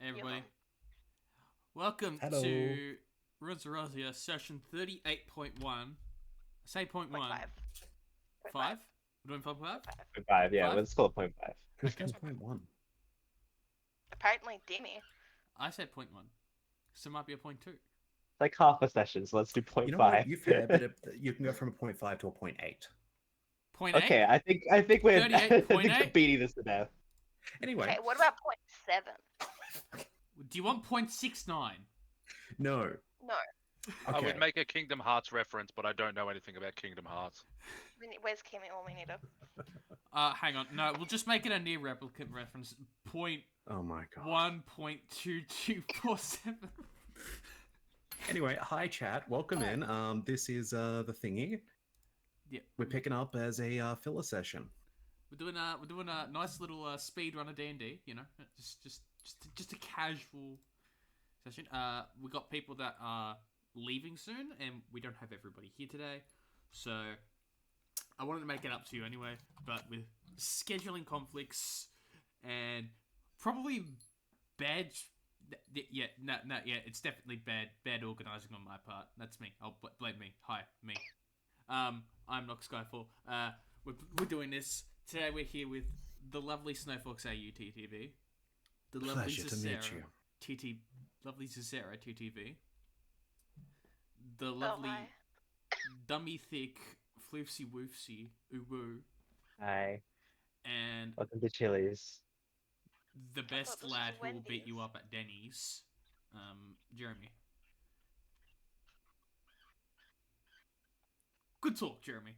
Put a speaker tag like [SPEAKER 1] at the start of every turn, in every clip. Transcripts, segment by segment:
[SPEAKER 1] Hey everybody. Welcome
[SPEAKER 2] Hello.
[SPEAKER 1] to Rozia session 38.1. Say point
[SPEAKER 3] Point
[SPEAKER 1] one.
[SPEAKER 3] five. Point five.
[SPEAKER 1] 5? We're doing 5?
[SPEAKER 3] Point five.
[SPEAKER 2] 5, yeah,
[SPEAKER 1] 5?
[SPEAKER 2] let's call it point 5.
[SPEAKER 1] Okay.
[SPEAKER 2] What's point 1?
[SPEAKER 3] Apparently, Demi.
[SPEAKER 1] I said point 1. So it might be a point 2.
[SPEAKER 2] Like half a session, so let's do point
[SPEAKER 4] You know
[SPEAKER 2] 5.
[SPEAKER 4] what? You're fair, but you can go from a 0.5 to a 0.8.
[SPEAKER 1] Point 8?
[SPEAKER 2] Okay, I think we're
[SPEAKER 1] 38.8?
[SPEAKER 2] beating this to death.
[SPEAKER 4] Anyway,
[SPEAKER 3] Okay, what about point 7?
[SPEAKER 1] Do you want point 69?
[SPEAKER 4] no.
[SPEAKER 3] No.
[SPEAKER 4] Okay.
[SPEAKER 5] I would make a Kingdom Hearts reference, but I don't know anything about Kingdom Hearts.
[SPEAKER 3] Where's Kimmy? Oh, we need her.
[SPEAKER 1] Hang on. No, we'll just make it a near replicant reference. Point
[SPEAKER 4] Oh my god.
[SPEAKER 1] 1.2247.
[SPEAKER 4] Anyway, hi chat. Welcome in. This is the thingy.
[SPEAKER 1] Yeah.
[SPEAKER 4] We're picking up as a filler session.
[SPEAKER 1] We're doing a nice little speed run of D&D, you know, just a casual session. We got people that are leaving soon, and we don't have everybody here today, so I wanted to make it up to you anyway. But with scheduling conflicts and probably bad, it's definitely bad organizing on my part. That's me. I'll blame me. Hi, me. I'm Nox Skyfall. We're doing this. Today we're here with the lovely Snowfox AU TTV, the lovely
[SPEAKER 4] Pleasure to meet you.
[SPEAKER 1] lovely Cicera TTV, the lovely
[SPEAKER 3] hi.
[SPEAKER 1] dummy thick floofsy woofsy uwu,
[SPEAKER 2] Hi,
[SPEAKER 1] and
[SPEAKER 2] welcome to Chili's.
[SPEAKER 1] the
[SPEAKER 3] thought
[SPEAKER 1] best
[SPEAKER 3] this was
[SPEAKER 1] lad who will beat
[SPEAKER 3] Wendy's.
[SPEAKER 1] you up at Denny's, Jeremy. Good talk, Jeremy.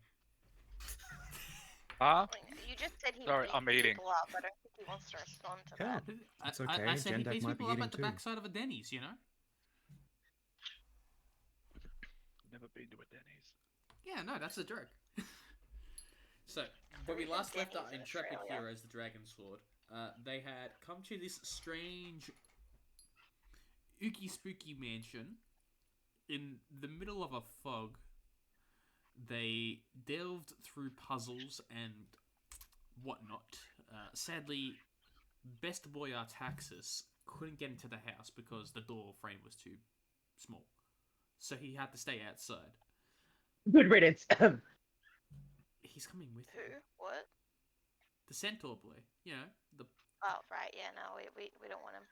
[SPEAKER 5] Huh?
[SPEAKER 3] You just said he
[SPEAKER 5] Sorry,
[SPEAKER 3] beat
[SPEAKER 5] I'm eating.
[SPEAKER 3] people up. I don't think he wants to respond to
[SPEAKER 4] Yeah.
[SPEAKER 3] that.
[SPEAKER 4] It's
[SPEAKER 1] I
[SPEAKER 4] okay,
[SPEAKER 1] said he
[SPEAKER 4] Jendak
[SPEAKER 1] beats
[SPEAKER 4] might be
[SPEAKER 1] people up
[SPEAKER 4] eating
[SPEAKER 1] at the
[SPEAKER 4] too.
[SPEAKER 1] backside of a Denny's, you know?
[SPEAKER 5] Never been to a Denny's.
[SPEAKER 1] Yeah, no, that's a joke. So, when we last left our
[SPEAKER 3] Denny's in
[SPEAKER 1] intrepid
[SPEAKER 3] Australia.
[SPEAKER 1] heroes, the Dragon Sword, they had come to this strange, ooky spooky mansion in the middle of a fog. They delved through puzzles and whatnot. Sadly, best boy Artaxis couldn't get into the house because the door frame was too small. So he had to stay outside.
[SPEAKER 2] Good riddance.
[SPEAKER 1] He's coming with
[SPEAKER 3] Who?
[SPEAKER 1] you.
[SPEAKER 3] What?
[SPEAKER 1] The centaur boy. You know, the
[SPEAKER 3] Oh, right. Yeah, no, we don't want him.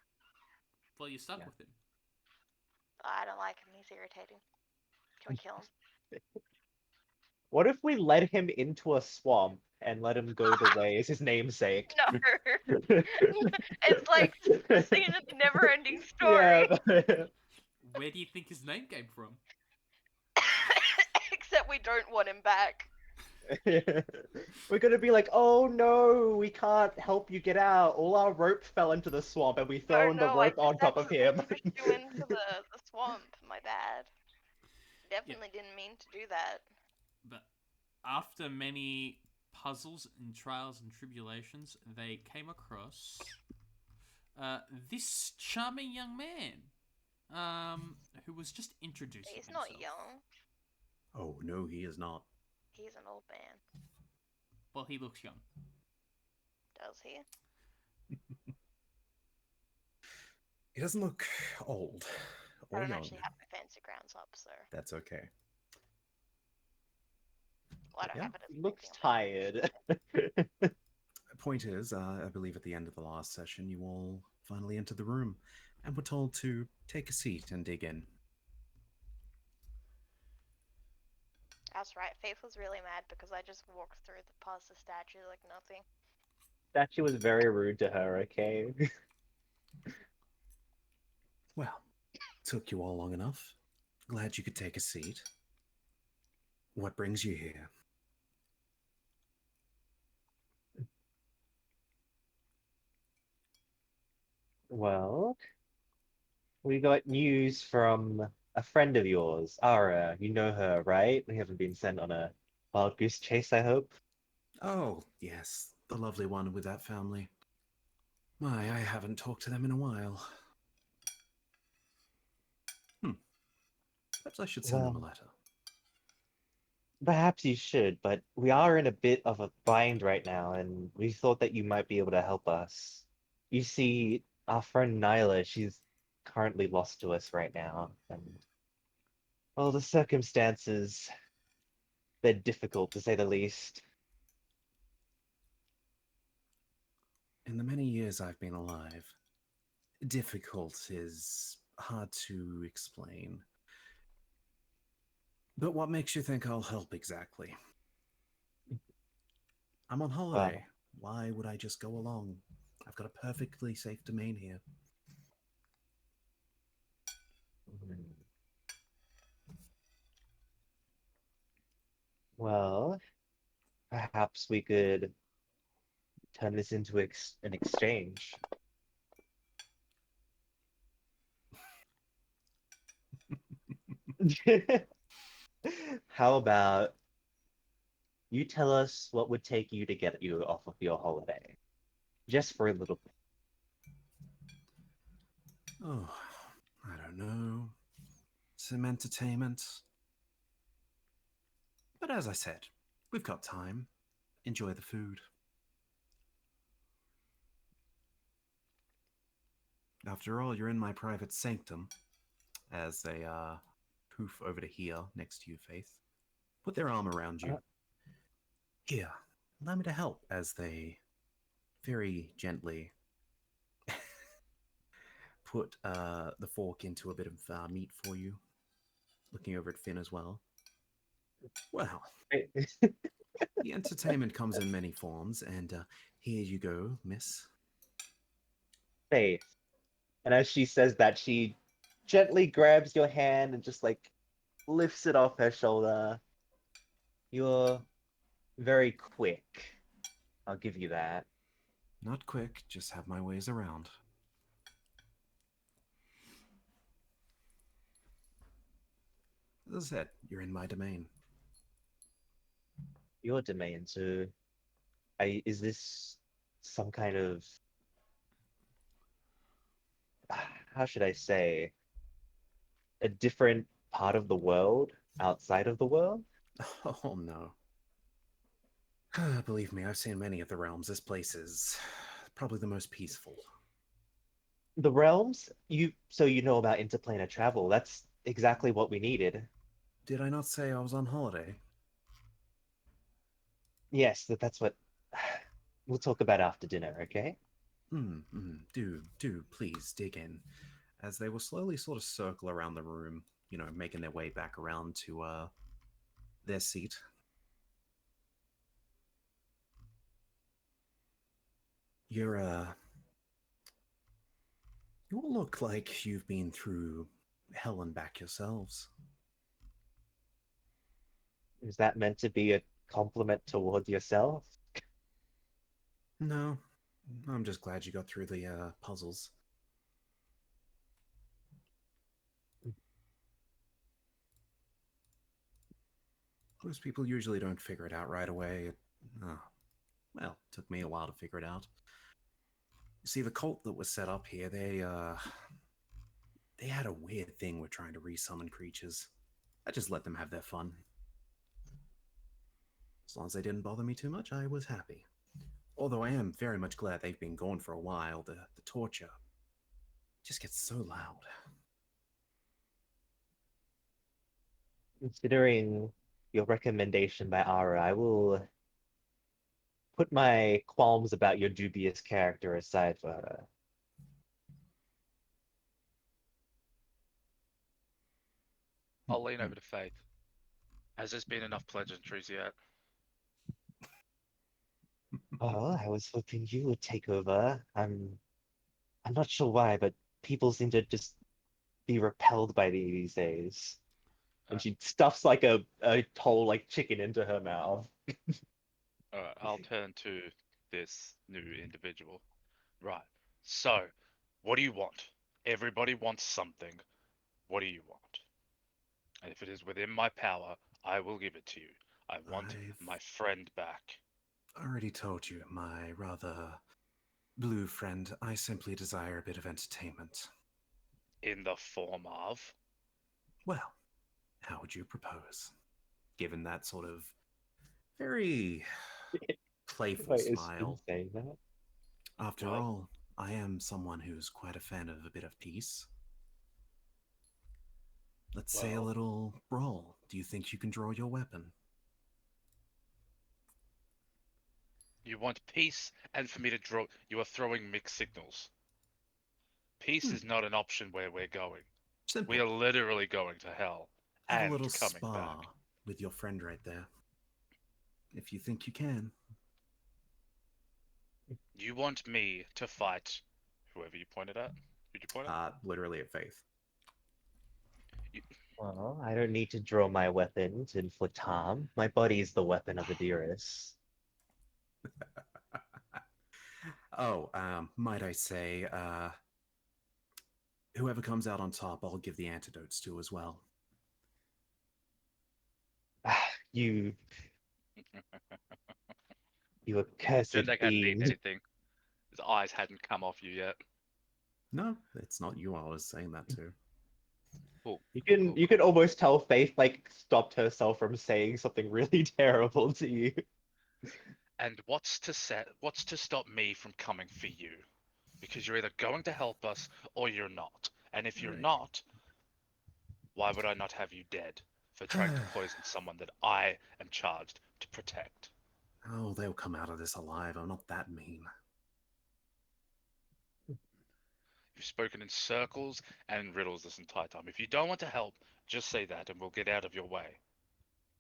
[SPEAKER 1] well, you're stuck
[SPEAKER 2] Yeah.
[SPEAKER 1] with him.
[SPEAKER 3] I don't like him. He's irritating. Can we kill him?
[SPEAKER 2] What if we led him into a swamp and let him go the way as his namesake?
[SPEAKER 3] No. It's like the scene of the never-ending story.
[SPEAKER 2] Yeah.
[SPEAKER 1] Where do you think his name came from?
[SPEAKER 3] Except we don't want him back.
[SPEAKER 2] We're gonna be like, oh no, we can't help you get out. All our rope fell into the swamp and we thrown the
[SPEAKER 3] I
[SPEAKER 2] rope
[SPEAKER 3] just
[SPEAKER 2] on top of him.
[SPEAKER 3] pushed you into the swamp. My bad. Definitely didn't mean to do that.
[SPEAKER 1] But after many puzzles and trials and tribulations, they came across this charming young man, who was just introducing
[SPEAKER 3] He's
[SPEAKER 1] himself.
[SPEAKER 3] not young.
[SPEAKER 4] Oh no, he is not.
[SPEAKER 3] He's an old man.
[SPEAKER 1] Well, he looks young.
[SPEAKER 3] Does he?
[SPEAKER 4] He doesn't look old
[SPEAKER 3] I
[SPEAKER 4] or
[SPEAKER 3] don't
[SPEAKER 4] young.
[SPEAKER 3] actually have my fancy grounds up, so
[SPEAKER 4] That's okay.
[SPEAKER 3] well, I don't
[SPEAKER 4] Yeah,
[SPEAKER 3] have it. as
[SPEAKER 2] He looks
[SPEAKER 3] anything on
[SPEAKER 2] tired.
[SPEAKER 4] The point is, I believe at the end of the last session, you all finally entered the room and were told to take a seat and dig in.
[SPEAKER 3] That's right. Faith was really mad because I just walked through the past the statue like nothing.
[SPEAKER 2] Statue was very rude to her, okay?
[SPEAKER 4] Well, took you all long enough. Glad you could take a seat. What brings you here?
[SPEAKER 2] Well, we got news from a friend of yours, Ara. You know her, right? We haven't been sent on a wild goose chase, I hope.
[SPEAKER 4] Oh, yes, the lovely one with that family. My, I haven't talked to them in a while. Perhaps I should send them a
[SPEAKER 2] Well,
[SPEAKER 4] letter.
[SPEAKER 2] perhaps you should, but we are in a bit of a bind right now, and we thought that you might be able to help us. You see, our friend Nyla, she's currently lost to us right now, and well, the circumstances, they're difficult to say the least.
[SPEAKER 4] In the many years I've been alive, difficult is hard to explain. But what makes you think I'll help exactly? I'm on holiday. Why would I just go along? I've got a perfectly safe domain here.
[SPEAKER 2] Well, perhaps we could turn this into an exchange. How about you tell us what would take you to get you off of your holiday? Just for a little bit.
[SPEAKER 4] Oh, I don't know. Some entertainment. But as I said, we've got time. Enjoy the food. After all, you're in my private sanctum. As they poof over to here next to you, Faith. Put their arm around you. Here, allow me to help as they very gently put the fork into a bit of meat for you. Looking over at Finn as well. Well, the entertainment comes in many forms, and here you go, miss.
[SPEAKER 2] Faith. And as she says that, she gently grabs your hand and just like lifts it off her shoulder. You're very quick. I'll give you that.
[SPEAKER 4] Not quick, just have my ways around. As I said, you're in my domain.
[SPEAKER 2] Your domain, so is this some kind of how should I say a different part of the world outside of the world?
[SPEAKER 4] Oh no. Believe me, I've seen many of the realms. This place is probably the most peaceful.
[SPEAKER 2] The realms? You know about interplanar travel. That's exactly what we needed.
[SPEAKER 4] Did I not say I was on holiday?
[SPEAKER 2] Yes, that's what we'll talk about after dinner, okay?
[SPEAKER 4] Do, please dig in. As they will slowly sort of circle around the room, making their way back around to their seat. You're you all look like you've been through hell and back yourselves.
[SPEAKER 2] Is that meant to be a compliment towards yourself?
[SPEAKER 4] No, I'm just glad you got through the puzzles. Most people usually don't figure it out right away. Well, it took me a while to figure it out. You see, the cult that was set up here, they had a weird thing with trying to resummon creatures. I just let them have their fun. As long as they didn't bother me too much, I was happy. Although I am very much glad they've been gone for a while. The torture just gets so loud.
[SPEAKER 2] Considering your recommendation by Ara, I will put my qualms about your dubious character aside for her.
[SPEAKER 5] I'll lean over to Faith. Has this been enough pleasantries yet?
[SPEAKER 2] Oh, I was hoping you would take over. I'm not sure why, but people seem to just be repelled by me these days. And she stuffs like a whole like chicken into her mouth.
[SPEAKER 5] Alright, I'll turn to this new individual. Right. So, what do you want? Everybody wants something. What do you want? And if it is within my power, I will give it to you. I want
[SPEAKER 4] I've
[SPEAKER 5] my friend back.
[SPEAKER 4] already told you, my rather blue friend, I simply desire a bit of entertainment.
[SPEAKER 5] In the form of?
[SPEAKER 4] Well, how would you propose? Given that sort of very playful
[SPEAKER 2] Wait, is Finn
[SPEAKER 4] smile.
[SPEAKER 2] saying that?
[SPEAKER 4] After
[SPEAKER 5] Well,
[SPEAKER 4] all, I am someone who's quite a fan of a bit of peace. Let's say a
[SPEAKER 5] Well-
[SPEAKER 4] little roll. Do you think you can draw your weapon?
[SPEAKER 5] You want peace, and for me to draw. You are throwing mixed signals. Peace is not an option where we're going.
[SPEAKER 4] Simple.
[SPEAKER 5] We are literally going to hell
[SPEAKER 4] Have
[SPEAKER 5] and
[SPEAKER 4] a little
[SPEAKER 5] coming
[SPEAKER 4] spar
[SPEAKER 5] back.
[SPEAKER 4] with your friend right there. If you think you can.
[SPEAKER 5] You want me to fight whoever you pointed at? Who'd you point at?
[SPEAKER 4] Literally at Faith.
[SPEAKER 2] Well, I don't need to draw my weapon to inflict harm. My body is the weapon of the dearest.
[SPEAKER 4] Oh, might I say, whoever comes out on top, I'll give the antidotes to as well.
[SPEAKER 2] You, you accursed
[SPEAKER 5] Jendek hadn't eaten
[SPEAKER 2] fiend.
[SPEAKER 5] anything. His eyes hadn't come off you yet.
[SPEAKER 4] No, it's not you I was saying that to.
[SPEAKER 5] Cool.
[SPEAKER 2] You
[SPEAKER 5] cool,
[SPEAKER 2] can
[SPEAKER 5] cool,
[SPEAKER 2] you
[SPEAKER 5] cool.
[SPEAKER 2] can almost tell Faith like stopped herself from saying something really terrible to you.
[SPEAKER 5] And what's to stop me from coming for you? Because you're either going to help us or you're not. And if you're
[SPEAKER 4] Right.
[SPEAKER 5] not, why would I not have you dead for trying to poison someone that I am charged to protect?
[SPEAKER 4] Oh, they'll come out of this alive. I'm not that mean.
[SPEAKER 5] You've spoken in circles and riddles this entire time. If you don't want to help, just say that and we'll get out of your way.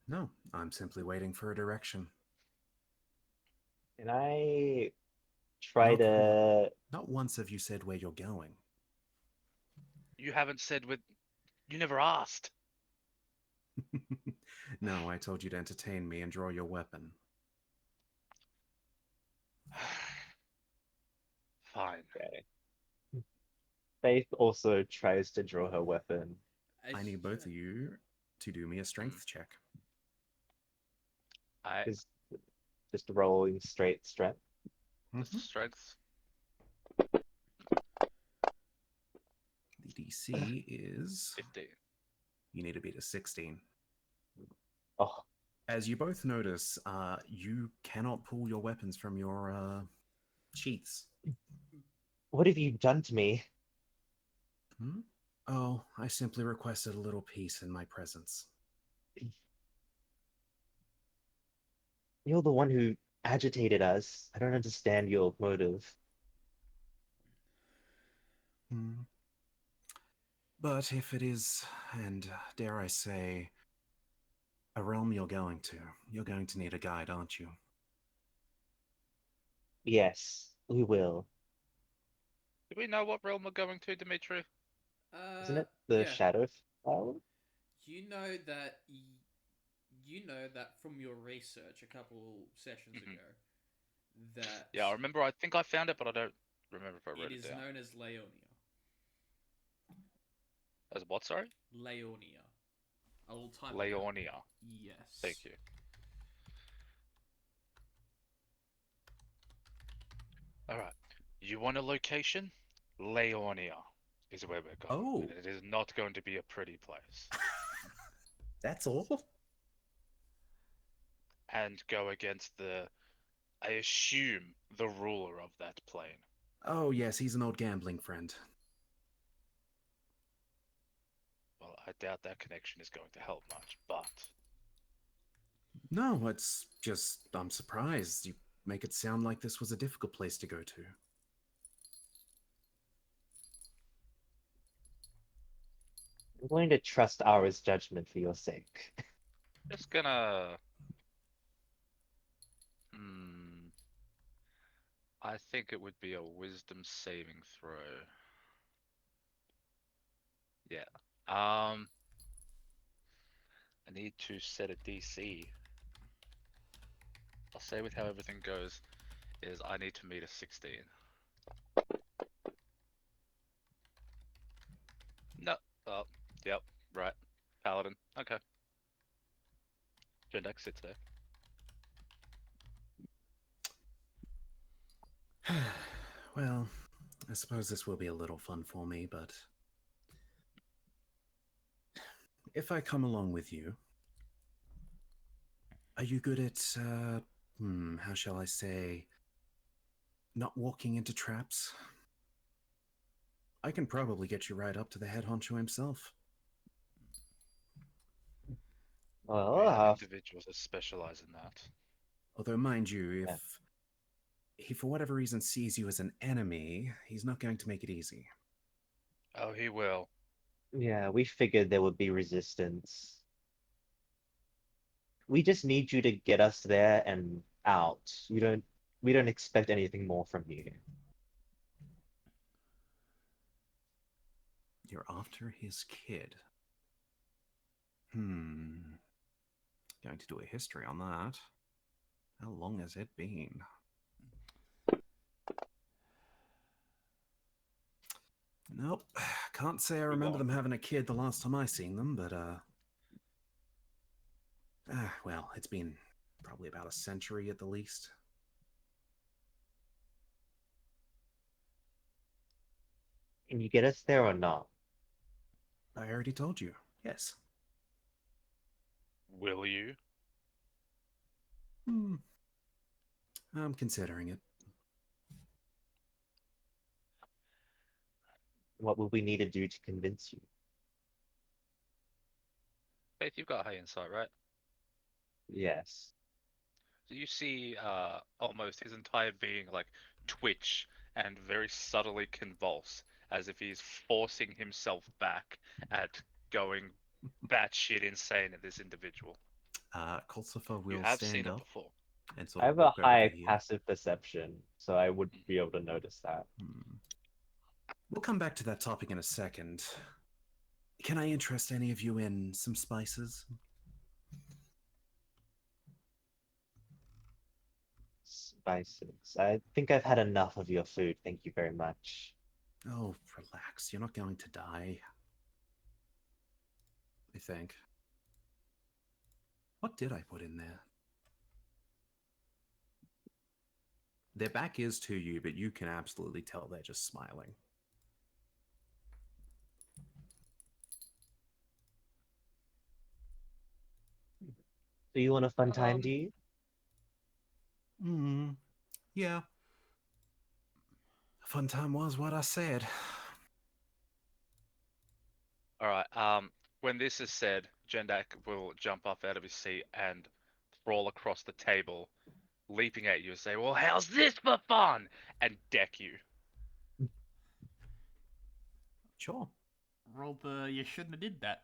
[SPEAKER 4] No, I'm simply waiting for a direction.
[SPEAKER 2] Can I try
[SPEAKER 4] Not
[SPEAKER 2] to?
[SPEAKER 4] Not once have you said where you're going.
[SPEAKER 5] You haven't said with. You never asked.
[SPEAKER 4] No, I told you to entertain me and draw your weapon.
[SPEAKER 5] Fine.
[SPEAKER 2] Okay. Faith also tries to draw her weapon.
[SPEAKER 4] I need both of you to do me a strength check.
[SPEAKER 5] I
[SPEAKER 2] Is just rolling straight strength.
[SPEAKER 5] Just strengths.
[SPEAKER 4] The DC is
[SPEAKER 5] 15.
[SPEAKER 4] you need to beat a 16.
[SPEAKER 2] Oh,
[SPEAKER 4] As you both notice, you cannot pull your weapons from your sheaths.
[SPEAKER 2] what have you done to me?
[SPEAKER 4] Hmm? Oh, I simply requested a little peace in my presence.
[SPEAKER 2] You're the one who agitated us. I don't understand your motive.
[SPEAKER 4] Hmm. But if it is, and dare I say, a realm you're going to need a guide, aren't you?
[SPEAKER 2] Yes, we will.
[SPEAKER 5] Do we know what realm we're going to, Dimitri?
[SPEAKER 2] Isn't it the
[SPEAKER 1] Yeah.
[SPEAKER 2] Shadow Flower?
[SPEAKER 1] You know that you know that from your research a couple sessions
[SPEAKER 5] Mhm.
[SPEAKER 1] ago that
[SPEAKER 5] Yeah, I remember. I think I found it, but I don't remember if I wrote
[SPEAKER 1] it
[SPEAKER 5] it
[SPEAKER 1] is
[SPEAKER 5] down.
[SPEAKER 1] known as Leonia.
[SPEAKER 5] As what? Sorry,
[SPEAKER 1] Leonia. I will type it out.
[SPEAKER 5] Leonia.
[SPEAKER 1] Yes.
[SPEAKER 5] Thank you. All right. You want a location? Leonia is where we're going.
[SPEAKER 4] Oh.
[SPEAKER 5] And it is not going to be a pretty place.
[SPEAKER 4] That's all?
[SPEAKER 5] And go against I assume, the ruler of that plane.
[SPEAKER 4] Oh, yes, he's an old gambling friend.
[SPEAKER 5] Well, I doubt that connection is going to help much, but
[SPEAKER 4] No, it's just, I'm surprised. You make it sound like this was a difficult place to go to.
[SPEAKER 2] I'm going to trust Aura's judgment for your sake.
[SPEAKER 5] just gonna. Hmm. I think it would be a wisdom saving throw. Yeah. I need to set a DC. I'll say with how everything goes is I need to meet a 16. No. Oh, yep. Right. Paladin. Okay. Gendex sits there.
[SPEAKER 4] Well, I suppose this will be a little fun for me, but if I come along with you, are you good at, how shall I say, not walking into traps? I can probably get you right up to the head honcho himself.
[SPEAKER 2] Well,
[SPEAKER 5] We have individuals that specialize in that.
[SPEAKER 4] Although, mind you,
[SPEAKER 2] Yeah.
[SPEAKER 4] if he for whatever reason sees you as an enemy, he's not going to make it easy.
[SPEAKER 5] Oh, he will.
[SPEAKER 2] yeah, we figured there would be resistance. We just need you to get us there and out. We don't expect anything more from you.
[SPEAKER 4] You're after his kid. Going to do a history on that. How long has it been? Nope. Can't say I remember them having a kid the last time I seen them, but well, it's been probably about a century at the least.
[SPEAKER 2] Can you get us there or not?
[SPEAKER 4] I already told you. Yes.
[SPEAKER 5] Will you?
[SPEAKER 4] I'm considering it.
[SPEAKER 2] What would we need to do to convince you?
[SPEAKER 5] Faith, you've got high insight, right?
[SPEAKER 2] Yes.
[SPEAKER 5] So you see almost his entire being like twitch and very subtly convulse as if he's forcing himself back at going batshit insane at this individual.
[SPEAKER 4] Culcifer
[SPEAKER 5] You
[SPEAKER 4] will
[SPEAKER 5] have
[SPEAKER 4] stand
[SPEAKER 5] seen it
[SPEAKER 4] up
[SPEAKER 5] before.
[SPEAKER 4] and sort
[SPEAKER 2] I
[SPEAKER 4] of
[SPEAKER 2] have a
[SPEAKER 4] walk over
[SPEAKER 2] high
[SPEAKER 4] to here.
[SPEAKER 2] passive perception, so I would be able to notice that.
[SPEAKER 4] We'll come back to that topic in a second. Can I interest any of you in some spices?
[SPEAKER 2] Spices. I think I've had enough of your food. Thank you very much.
[SPEAKER 4] Oh, relax. You're not going to die. I think. What did I put in there? Their back is to you, but you can absolutely tell they're just smiling.
[SPEAKER 2] So you want a fun time, do you?
[SPEAKER 4] Yeah. A fun time was what I said.
[SPEAKER 5] All right. When this is said, Jendak will jump up out of his seat and crawl across the table, leaping at you and say, "Well, how's this for fun?" and deck you.
[SPEAKER 4] Sure.
[SPEAKER 1] Roll the you shouldn't have did that.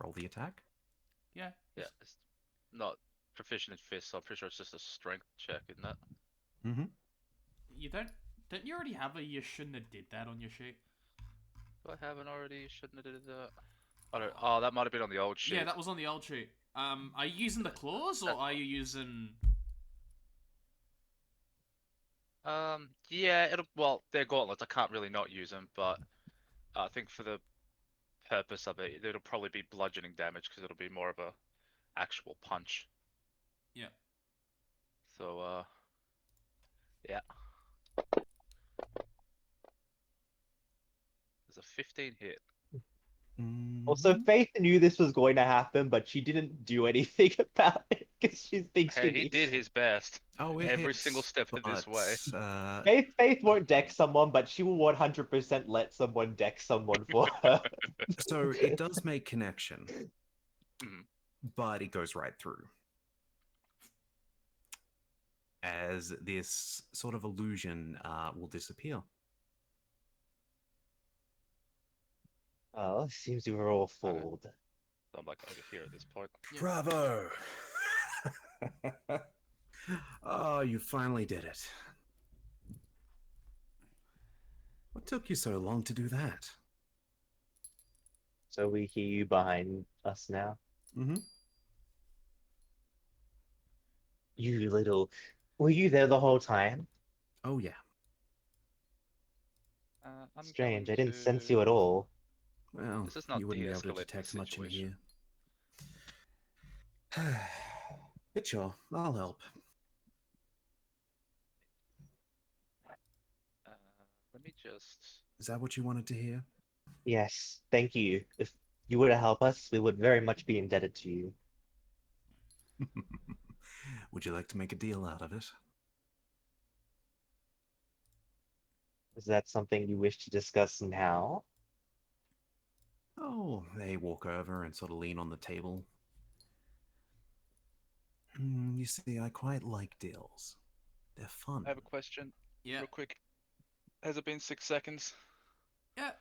[SPEAKER 4] Roll the attack.
[SPEAKER 1] Yeah.
[SPEAKER 5] Yeah, it's not proficient in fists, so I'm pretty sure it's just a strength check, isn't it?
[SPEAKER 4] Mm-hmm.
[SPEAKER 1] You don't you already have a you shouldn't have did that on your sheet?
[SPEAKER 5] Do I haven't already? Shouldn't have did that. I don't. Oh, that might have been on the old sheet.
[SPEAKER 1] Yeah, that was on the old sheet. Are you using the claws or
[SPEAKER 5] That's
[SPEAKER 1] are you using?
[SPEAKER 5] Yeah, well, they're gauntlets. I can't really not use them, but I think for the purpose of it, it'll probably be bludgeoning damage because it'll be more of a actual punch.
[SPEAKER 1] Yeah.
[SPEAKER 5] So, yeah. There's a 15 hit.
[SPEAKER 2] Also, Faith knew this was going to happen, but she didn't do anything about it because she thinks
[SPEAKER 5] Hey, he did his best.
[SPEAKER 4] Oh, it
[SPEAKER 5] Every
[SPEAKER 4] hits,
[SPEAKER 5] single step of this way.
[SPEAKER 2] Faith won't deck someone, but she will 100% let someone deck someone for her.
[SPEAKER 4] So it does make connection,
[SPEAKER 5] Mhm.
[SPEAKER 4] but it goes right through. As this sort of illusion will disappear.
[SPEAKER 2] Oh, seems we were all
[SPEAKER 5] Okay.
[SPEAKER 2] fooled.
[SPEAKER 5] So I'm like over here at this point.
[SPEAKER 1] Yeah.
[SPEAKER 4] Bravo! Oh, you finally did it. What took you so long to do that?
[SPEAKER 2] So we hear you behind us now.
[SPEAKER 4] Mm-hmm.
[SPEAKER 2] You little. Were you there the whole time?
[SPEAKER 4] Oh, yeah.
[SPEAKER 5] I'm
[SPEAKER 2] Strange, I
[SPEAKER 5] going
[SPEAKER 2] didn't sense
[SPEAKER 5] to...
[SPEAKER 2] you at all.
[SPEAKER 4] Well,
[SPEAKER 5] This is not
[SPEAKER 4] you wouldn't be able to
[SPEAKER 5] de-escalating the
[SPEAKER 4] detect much in
[SPEAKER 5] situation.
[SPEAKER 4] here. But sure, I'll help.
[SPEAKER 5] Let me just...
[SPEAKER 4] Is that what you wanted to hear?
[SPEAKER 2] Yes, thank you. If you were to help us, we would very much be indebted to you.
[SPEAKER 4] Would you like to make a deal out of it?
[SPEAKER 2] Is that something you wish to discuss now?
[SPEAKER 4] Oh, they walk over and sort of lean on the table. You see, I quite like deals. They're fun.
[SPEAKER 5] I have a question,
[SPEAKER 1] Yeah.
[SPEAKER 5] real quick. Has it been 6 seconds?
[SPEAKER 1] Yeah.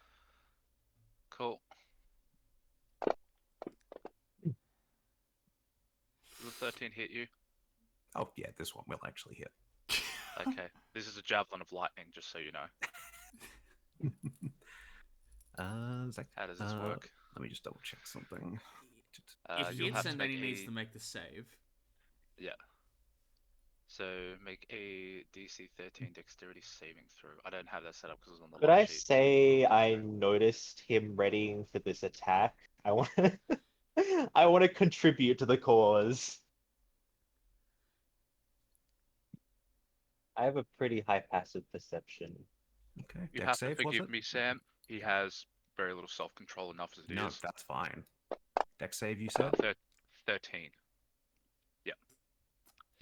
[SPEAKER 5] Cool. Does the 13 hit you?
[SPEAKER 4] Oh, yeah, this one will actually hit.
[SPEAKER 5] Okay. This is a javelin of lightning, just so you know.
[SPEAKER 4] Zach,
[SPEAKER 5] How does this work?
[SPEAKER 4] let me just double check something.
[SPEAKER 1] If he
[SPEAKER 5] You'll
[SPEAKER 1] hits,
[SPEAKER 5] have to
[SPEAKER 1] then
[SPEAKER 5] make
[SPEAKER 1] he needs
[SPEAKER 5] a...
[SPEAKER 1] to make the save.
[SPEAKER 5] Yeah. So make a DC 13 dexterity saving throw. I don't have that set up because it's on the
[SPEAKER 2] Could
[SPEAKER 5] log
[SPEAKER 2] I
[SPEAKER 5] sheet.
[SPEAKER 2] say I noticed him readying for this attack? I want I want to contribute to the cause. I have a pretty high passive perception.
[SPEAKER 4] Okay,
[SPEAKER 5] You
[SPEAKER 4] deck
[SPEAKER 5] have to
[SPEAKER 4] save, was
[SPEAKER 5] forgive
[SPEAKER 4] it?
[SPEAKER 5] me, Sam. He has very little self-control enough as it
[SPEAKER 4] No,
[SPEAKER 5] is.
[SPEAKER 4] that's fine. Deck save, you said?
[SPEAKER 5] 13. Yeah.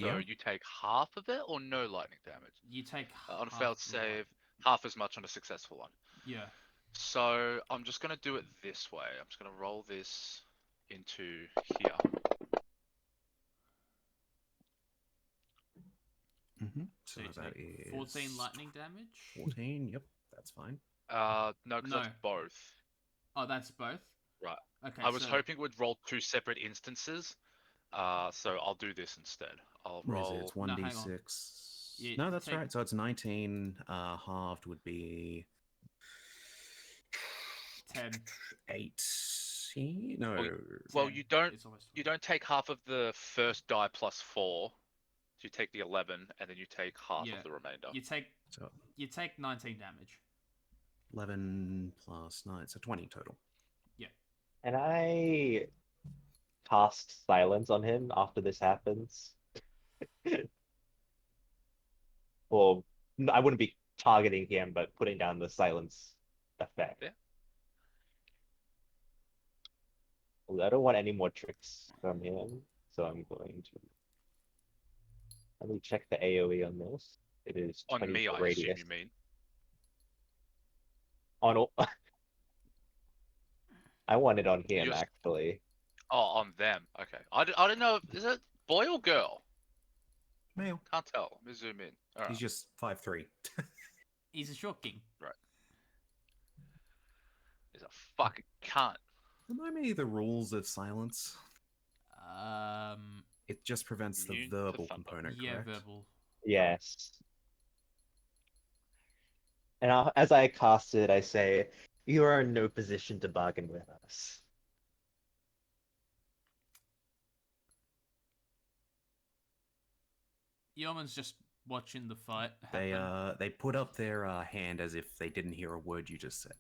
[SPEAKER 5] So
[SPEAKER 4] Yeah?
[SPEAKER 5] you take half of it or no lightning damage?
[SPEAKER 1] You take
[SPEAKER 5] On a
[SPEAKER 1] half
[SPEAKER 5] failed
[SPEAKER 1] the light.
[SPEAKER 5] save, half as much on a successful one.
[SPEAKER 1] Yeah.
[SPEAKER 5] So I'm just going to do it this way. I'm just going to roll this into here.
[SPEAKER 4] So
[SPEAKER 1] So you
[SPEAKER 4] that
[SPEAKER 1] take
[SPEAKER 4] is
[SPEAKER 1] 14 lightning damage.
[SPEAKER 4] 14. Yep, that's fine.
[SPEAKER 5] No, because
[SPEAKER 1] No.
[SPEAKER 5] that's both.
[SPEAKER 1] Oh, that's both?
[SPEAKER 5] Right.
[SPEAKER 1] Okay,
[SPEAKER 5] I was
[SPEAKER 1] so
[SPEAKER 5] hoping it would roll 2 separate instances. So I'll do this instead. I'll
[SPEAKER 4] What is it?
[SPEAKER 5] roll.
[SPEAKER 4] It's
[SPEAKER 1] No, hang on.
[SPEAKER 4] 1d6.
[SPEAKER 1] You
[SPEAKER 4] No, that's
[SPEAKER 1] take-
[SPEAKER 4] right. So it's 19. Halved would be
[SPEAKER 1] 10.
[SPEAKER 4] 18. No.
[SPEAKER 5] Well,
[SPEAKER 1] 10.
[SPEAKER 5] you don't.
[SPEAKER 1] It's almost
[SPEAKER 5] You don't take half of the first die plus 4. So you take the 11, and then you take half
[SPEAKER 1] Yeah.
[SPEAKER 5] of the remainder.
[SPEAKER 4] So
[SPEAKER 1] You take 19 damage.
[SPEAKER 4] 11 plus 9. So 20 total.
[SPEAKER 2] And I cast silence on him after this happens. Or I wouldn't be targeting him, but putting down the silence effect.
[SPEAKER 5] Yeah.
[SPEAKER 2] Well, I don't want any more tricks from him, so I'm going to. Let me check the AoE on this. It is
[SPEAKER 5] On
[SPEAKER 2] 20
[SPEAKER 5] me, I assume
[SPEAKER 2] radius.
[SPEAKER 5] you mean.
[SPEAKER 2] On all... I want it on him,
[SPEAKER 5] You're-
[SPEAKER 2] actually.
[SPEAKER 5] Oh, on them. Okay. I don't know. Is it boy or girl?
[SPEAKER 4] Male.
[SPEAKER 5] Can't tell. Let me zoom in. All right.
[SPEAKER 4] He's just 5'3.
[SPEAKER 1] He's a short king.
[SPEAKER 5] He's a fucking cunt.
[SPEAKER 4] Remind me of the rules of silence. It just prevents the
[SPEAKER 5] Immune to
[SPEAKER 4] verbal
[SPEAKER 5] thunder.
[SPEAKER 4] component,
[SPEAKER 1] Yeah,
[SPEAKER 4] correct?
[SPEAKER 1] verbal.
[SPEAKER 2] Yes. And as I cast it, I say, you are in no position to bargain with us.
[SPEAKER 1] Yeoman's just watching the fight happen.
[SPEAKER 4] They put up their hand as if they didn't hear a word you just said.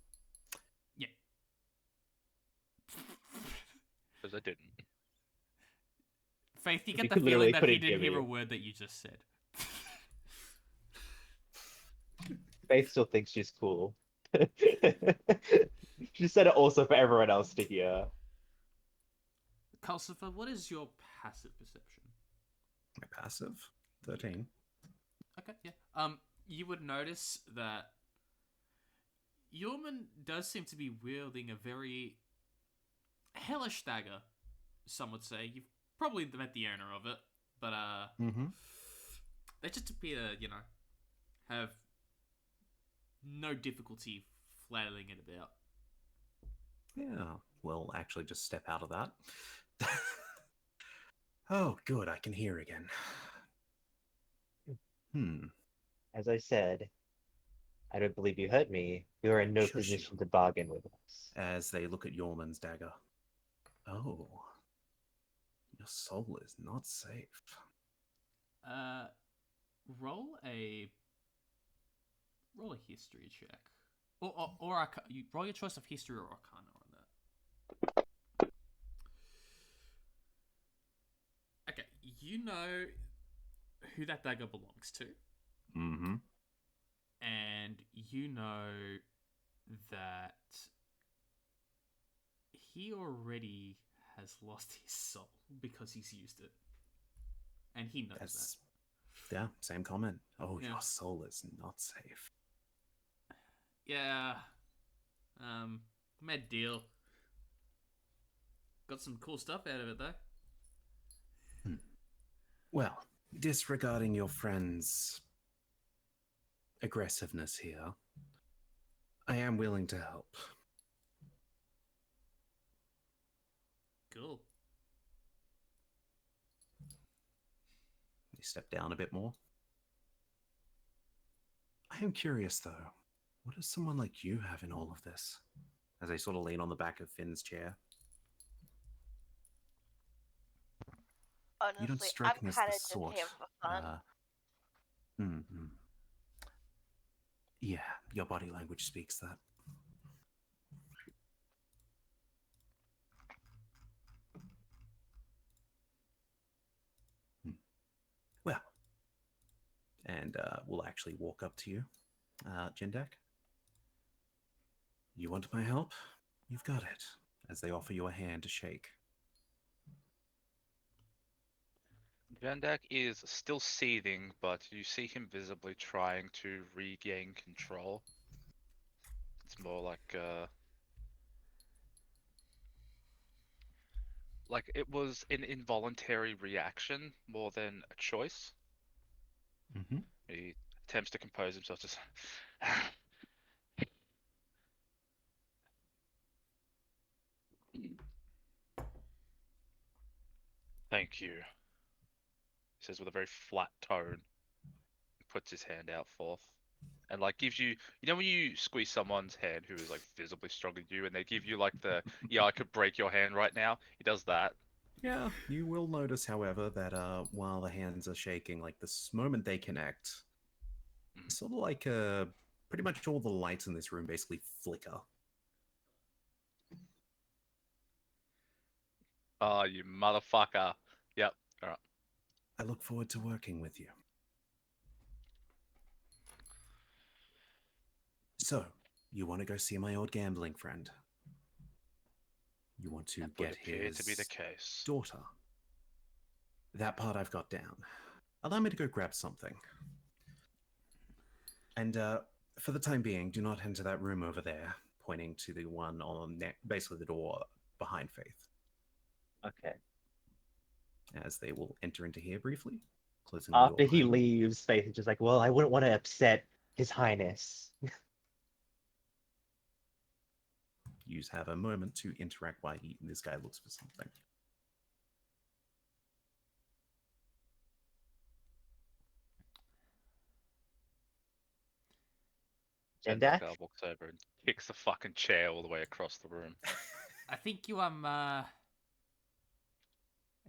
[SPEAKER 1] Yeah.
[SPEAKER 5] Because I didn't.
[SPEAKER 1] Faith, you
[SPEAKER 2] You
[SPEAKER 1] get the
[SPEAKER 2] could literally
[SPEAKER 1] feeling that he
[SPEAKER 2] couldn't
[SPEAKER 1] didn't
[SPEAKER 2] hear
[SPEAKER 1] hear a
[SPEAKER 2] me.
[SPEAKER 1] word that you just said.
[SPEAKER 2] Faith still thinks she's cool. She said it also for everyone else to hear.
[SPEAKER 1] Culcifer, what is your passive perception?
[SPEAKER 4] My passive? 13.
[SPEAKER 1] Okay, yeah. You would notice that Yeoman does seem to be wielding a very hellish dagger, some would say. You've probably met the owner of it, but
[SPEAKER 4] Mm-hmm.
[SPEAKER 1] they just appear to, have no difficulty flailing it about.
[SPEAKER 4] Yeah, we'll actually just step out of that. Oh, good, I can hear again.
[SPEAKER 2] As I said, I don't believe you heard me. You are in no
[SPEAKER 4] Shush you.
[SPEAKER 2] position to bargain with us.
[SPEAKER 4] As they look at Yorman's dagger. Oh, your soul is not safe.
[SPEAKER 1] Roll a history check, or you roll your choice of history or arcana on that. Okay, you know who that dagger belongs to,
[SPEAKER 4] Mm-hmm.
[SPEAKER 1] and you know that he already has lost his soul because he's used it, and he knows
[SPEAKER 4] That's, yeah, same comment. Oh,
[SPEAKER 1] Yeah.
[SPEAKER 4] your soul is not safe.
[SPEAKER 1] that. Yeah. Mad deal. Got some cool stuff out of it though.
[SPEAKER 4] Well, disregarding your friend's aggressiveness here, I am willing to help.
[SPEAKER 1] Cool.
[SPEAKER 4] You step down a bit more. I am curious, though. What does someone like you have in all of this? As I sort of lean on the back of Finn's chair. You don't
[SPEAKER 3] Honestly,
[SPEAKER 4] strike
[SPEAKER 3] I'm
[SPEAKER 4] me as
[SPEAKER 3] kind
[SPEAKER 4] the
[SPEAKER 3] of just
[SPEAKER 4] sort.
[SPEAKER 3] here for fun.
[SPEAKER 4] Mhm. Yeah, your body language speaks that. Well, and we'll actually walk up to you, Jindek. You want my help? You've got it. As they offer you a hand to shake.
[SPEAKER 5] Jandak is still seething, but you see him visibly trying to regain control. It's more like it was an involuntary reaction more than a choice.
[SPEAKER 4] Mm-hmm.
[SPEAKER 5] He attempts to compose himself, just thank you, he says with a very flat tone, puts his hand out forth. And like gives you, you know when you squeeze someone's hand who is like visibly stronger than you, and they give you like the, yeah, I could break your hand right now. He does that.
[SPEAKER 4] Yeah, you will notice, however, that while the hands are shaking, like this moment they connect, sort of like pretty much all the lights in this room basically flicker.
[SPEAKER 5] Oh, you motherfucker. Yep. All right.
[SPEAKER 4] I look forward to working with you. So, you want to go see my old gambling friend? You want to
[SPEAKER 5] That would
[SPEAKER 4] get
[SPEAKER 5] appear
[SPEAKER 4] his
[SPEAKER 5] to be the case.
[SPEAKER 4] daughter? That part I've got down. Allow me to go grab something. And for the time being, do not enter that room over there, pointing to the one on basically the door behind Faith.
[SPEAKER 2] Okay.
[SPEAKER 4] As they will enter into here briefly, closing the door
[SPEAKER 2] After he
[SPEAKER 4] behind them.
[SPEAKER 2] leaves, Faith is just like, well, I wouldn't want to upset His Highness.
[SPEAKER 4] You have a moment to interact while this guy looks for something.
[SPEAKER 2] Jendak?
[SPEAKER 5] Walks over and kicks the fucking chair all the way across the room.
[SPEAKER 1] I think you I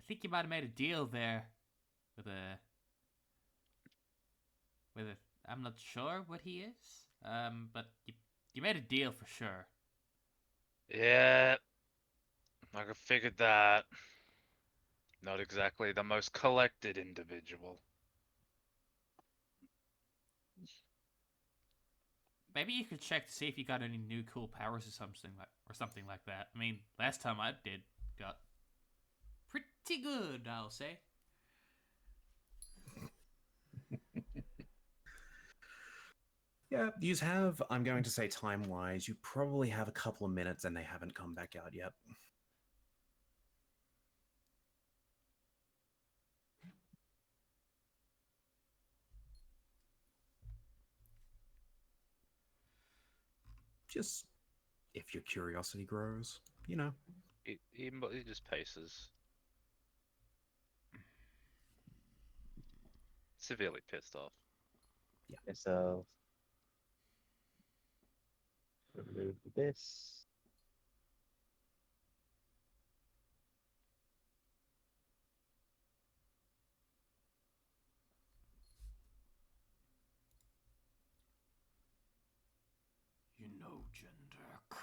[SPEAKER 1] think you might have made a deal there with a I'm not sure what he is. But you made a deal for sure.
[SPEAKER 5] Yeah, I figured that. Not exactly the most collected individual.
[SPEAKER 1] Maybe you could check to see if you got any new cool powers or something like that. I mean, last time I did got pretty good, I'll say.
[SPEAKER 4] Yeah, you have, I'm going to say time-wise, you probably have a couple of minutes and they haven't come back out yet. Just if your curiosity grows, you know.
[SPEAKER 5] He just paces. Severely pissed off.
[SPEAKER 2] So remove this.
[SPEAKER 1] You know, Jendak.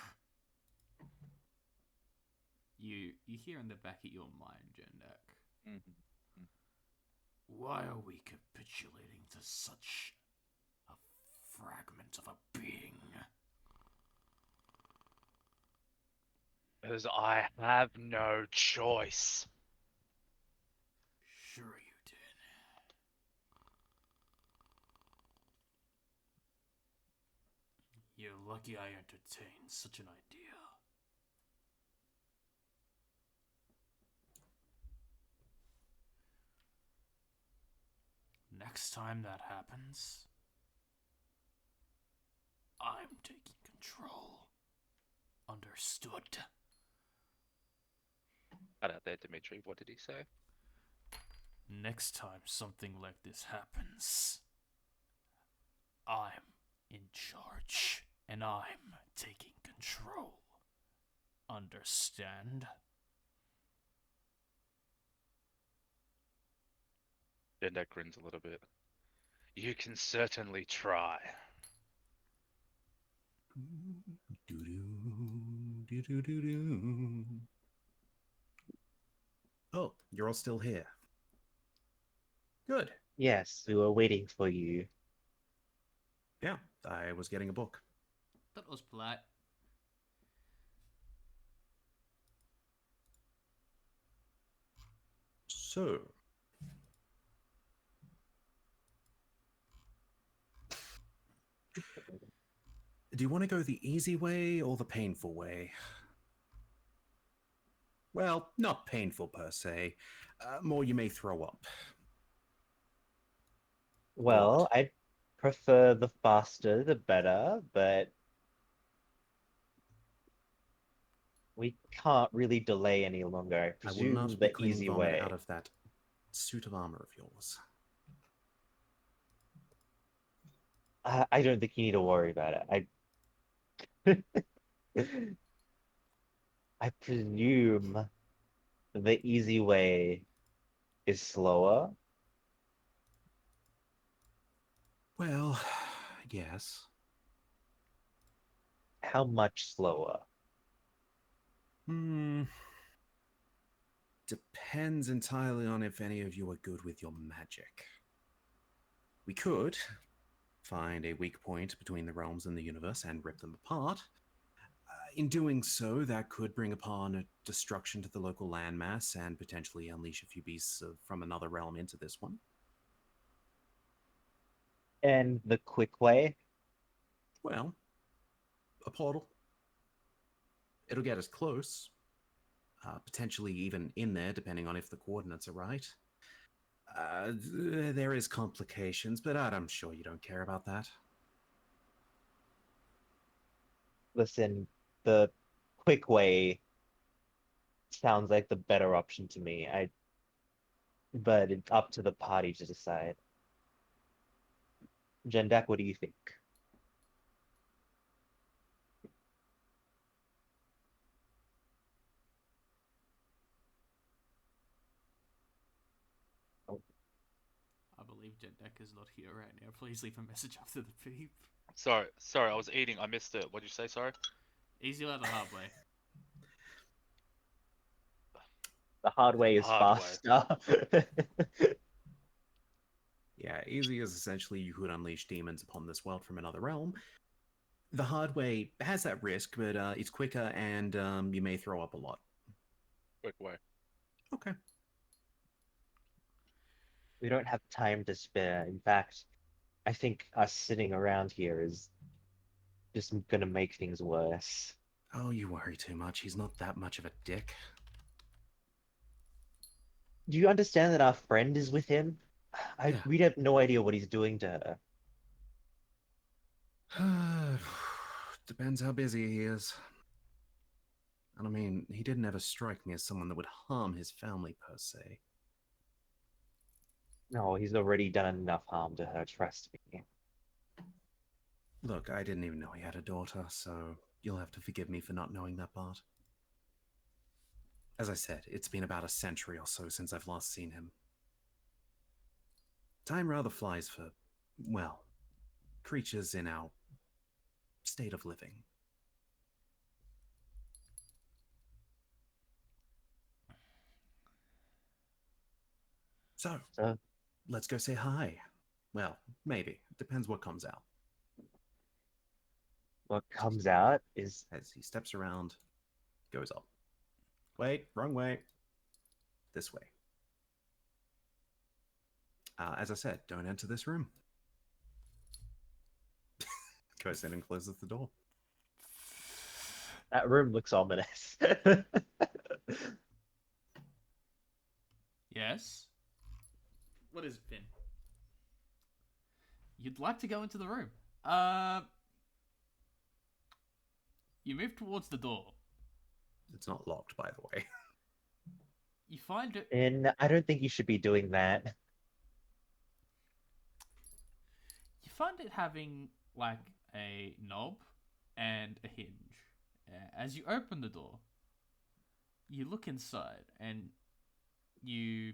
[SPEAKER 1] You hear in the back of your mind, Jendak.
[SPEAKER 5] Mm-hmm.
[SPEAKER 1] Why are we capitulating to such a fragment of a being?
[SPEAKER 5] Because I have no choice.
[SPEAKER 1] Sure you did. You're lucky I entertained such an idea. Next time that happens, I'm taking control. Understood?
[SPEAKER 5] Cut out there, Dimitri. What did he say?
[SPEAKER 1] Next time something like this happens, I'm in charge and I'm taking control. Understand?
[SPEAKER 5] Dendek grins a little bit. You can certainly try.
[SPEAKER 4] Oh, you're all still here. Good.
[SPEAKER 2] Yes, we were waiting for you.
[SPEAKER 4] Yeah, I was getting a book.
[SPEAKER 1] That was polite.
[SPEAKER 4] So, do you want to go the easy way or the painful way? Well, not painful per se. More you may throw up.
[SPEAKER 2] Well,
[SPEAKER 4] What?
[SPEAKER 2] I'd prefer the faster the better, but we can't really delay any longer. I
[SPEAKER 4] I will
[SPEAKER 2] presume
[SPEAKER 4] not be
[SPEAKER 2] the
[SPEAKER 4] cleaning
[SPEAKER 2] easy
[SPEAKER 4] vomit
[SPEAKER 2] way.
[SPEAKER 4] out of that suit of armor of yours.
[SPEAKER 2] I don't think you need to worry about it. I presume the easy way is slower.
[SPEAKER 4] Well, yes.
[SPEAKER 2] How much slower?
[SPEAKER 4] Depends entirely on if any of you are good with your magic. We could find a weak point between the realms and the universe and rip them apart. In doing so, that could bring upon a destruction to the local landmass and potentially unleash a few beasts from another realm into this one.
[SPEAKER 2] And the quick way?
[SPEAKER 4] Well, a portal. It'll get us close, potentially even in there, depending on if the coordinates are right. There is complications, but I'm sure you don't care about that.
[SPEAKER 2] Listen, the quick way sounds like the better option to me. But it's up to the party to decide. Jendak, what do you think?
[SPEAKER 1] I believe Jeddak is not here right now. Please leave a message after the beep.
[SPEAKER 5] Sorry, I was eating. I missed it. What did you say? Sorry.
[SPEAKER 1] Easy or the hard way?
[SPEAKER 2] The hard way is
[SPEAKER 5] Hard way.
[SPEAKER 2] faster.
[SPEAKER 4] Yeah, easy is essentially you could unleash demons upon this world from another realm. The hard way has that risk, but it's quicker and you may throw up a lot.
[SPEAKER 5] Quick way.
[SPEAKER 4] Okay.
[SPEAKER 2] We don't have time to spare. In fact, I think us sitting around here is just gonna make things worse.
[SPEAKER 4] Oh, you worry too much. He's not that much of a dick.
[SPEAKER 2] Do you understand that our friend is with him?
[SPEAKER 4] Yeah.
[SPEAKER 2] We have no idea what he's doing to her.
[SPEAKER 4] Depends how busy he is. And I mean, he didn't ever strike me as someone that would harm his family per se.
[SPEAKER 2] No, he's already done enough harm to her, trust me.
[SPEAKER 4] Look, I didn't even know he had a daughter, so you'll have to forgive me for not knowing that part. As I said, it's been about a century or so since I've last seen him. Time rather flies for, well, creatures in our state of living. So, let's go say hi. Well, maybe. Depends what comes out.
[SPEAKER 2] What comes out is
[SPEAKER 4] As he steps around, goes up. Wait, wrong way. This way. As I said, don't enter this room. goes in and closes the door.
[SPEAKER 2] That room looks ominous.
[SPEAKER 1] Yes? What is it, Finn? You'd like to go into the room. You move towards the door.
[SPEAKER 4] It's not locked, by the way.
[SPEAKER 1] You find it.
[SPEAKER 2] And I don't think you should be doing that.
[SPEAKER 1] You find it having like a knob and a hinge. As you open the door, you look inside and you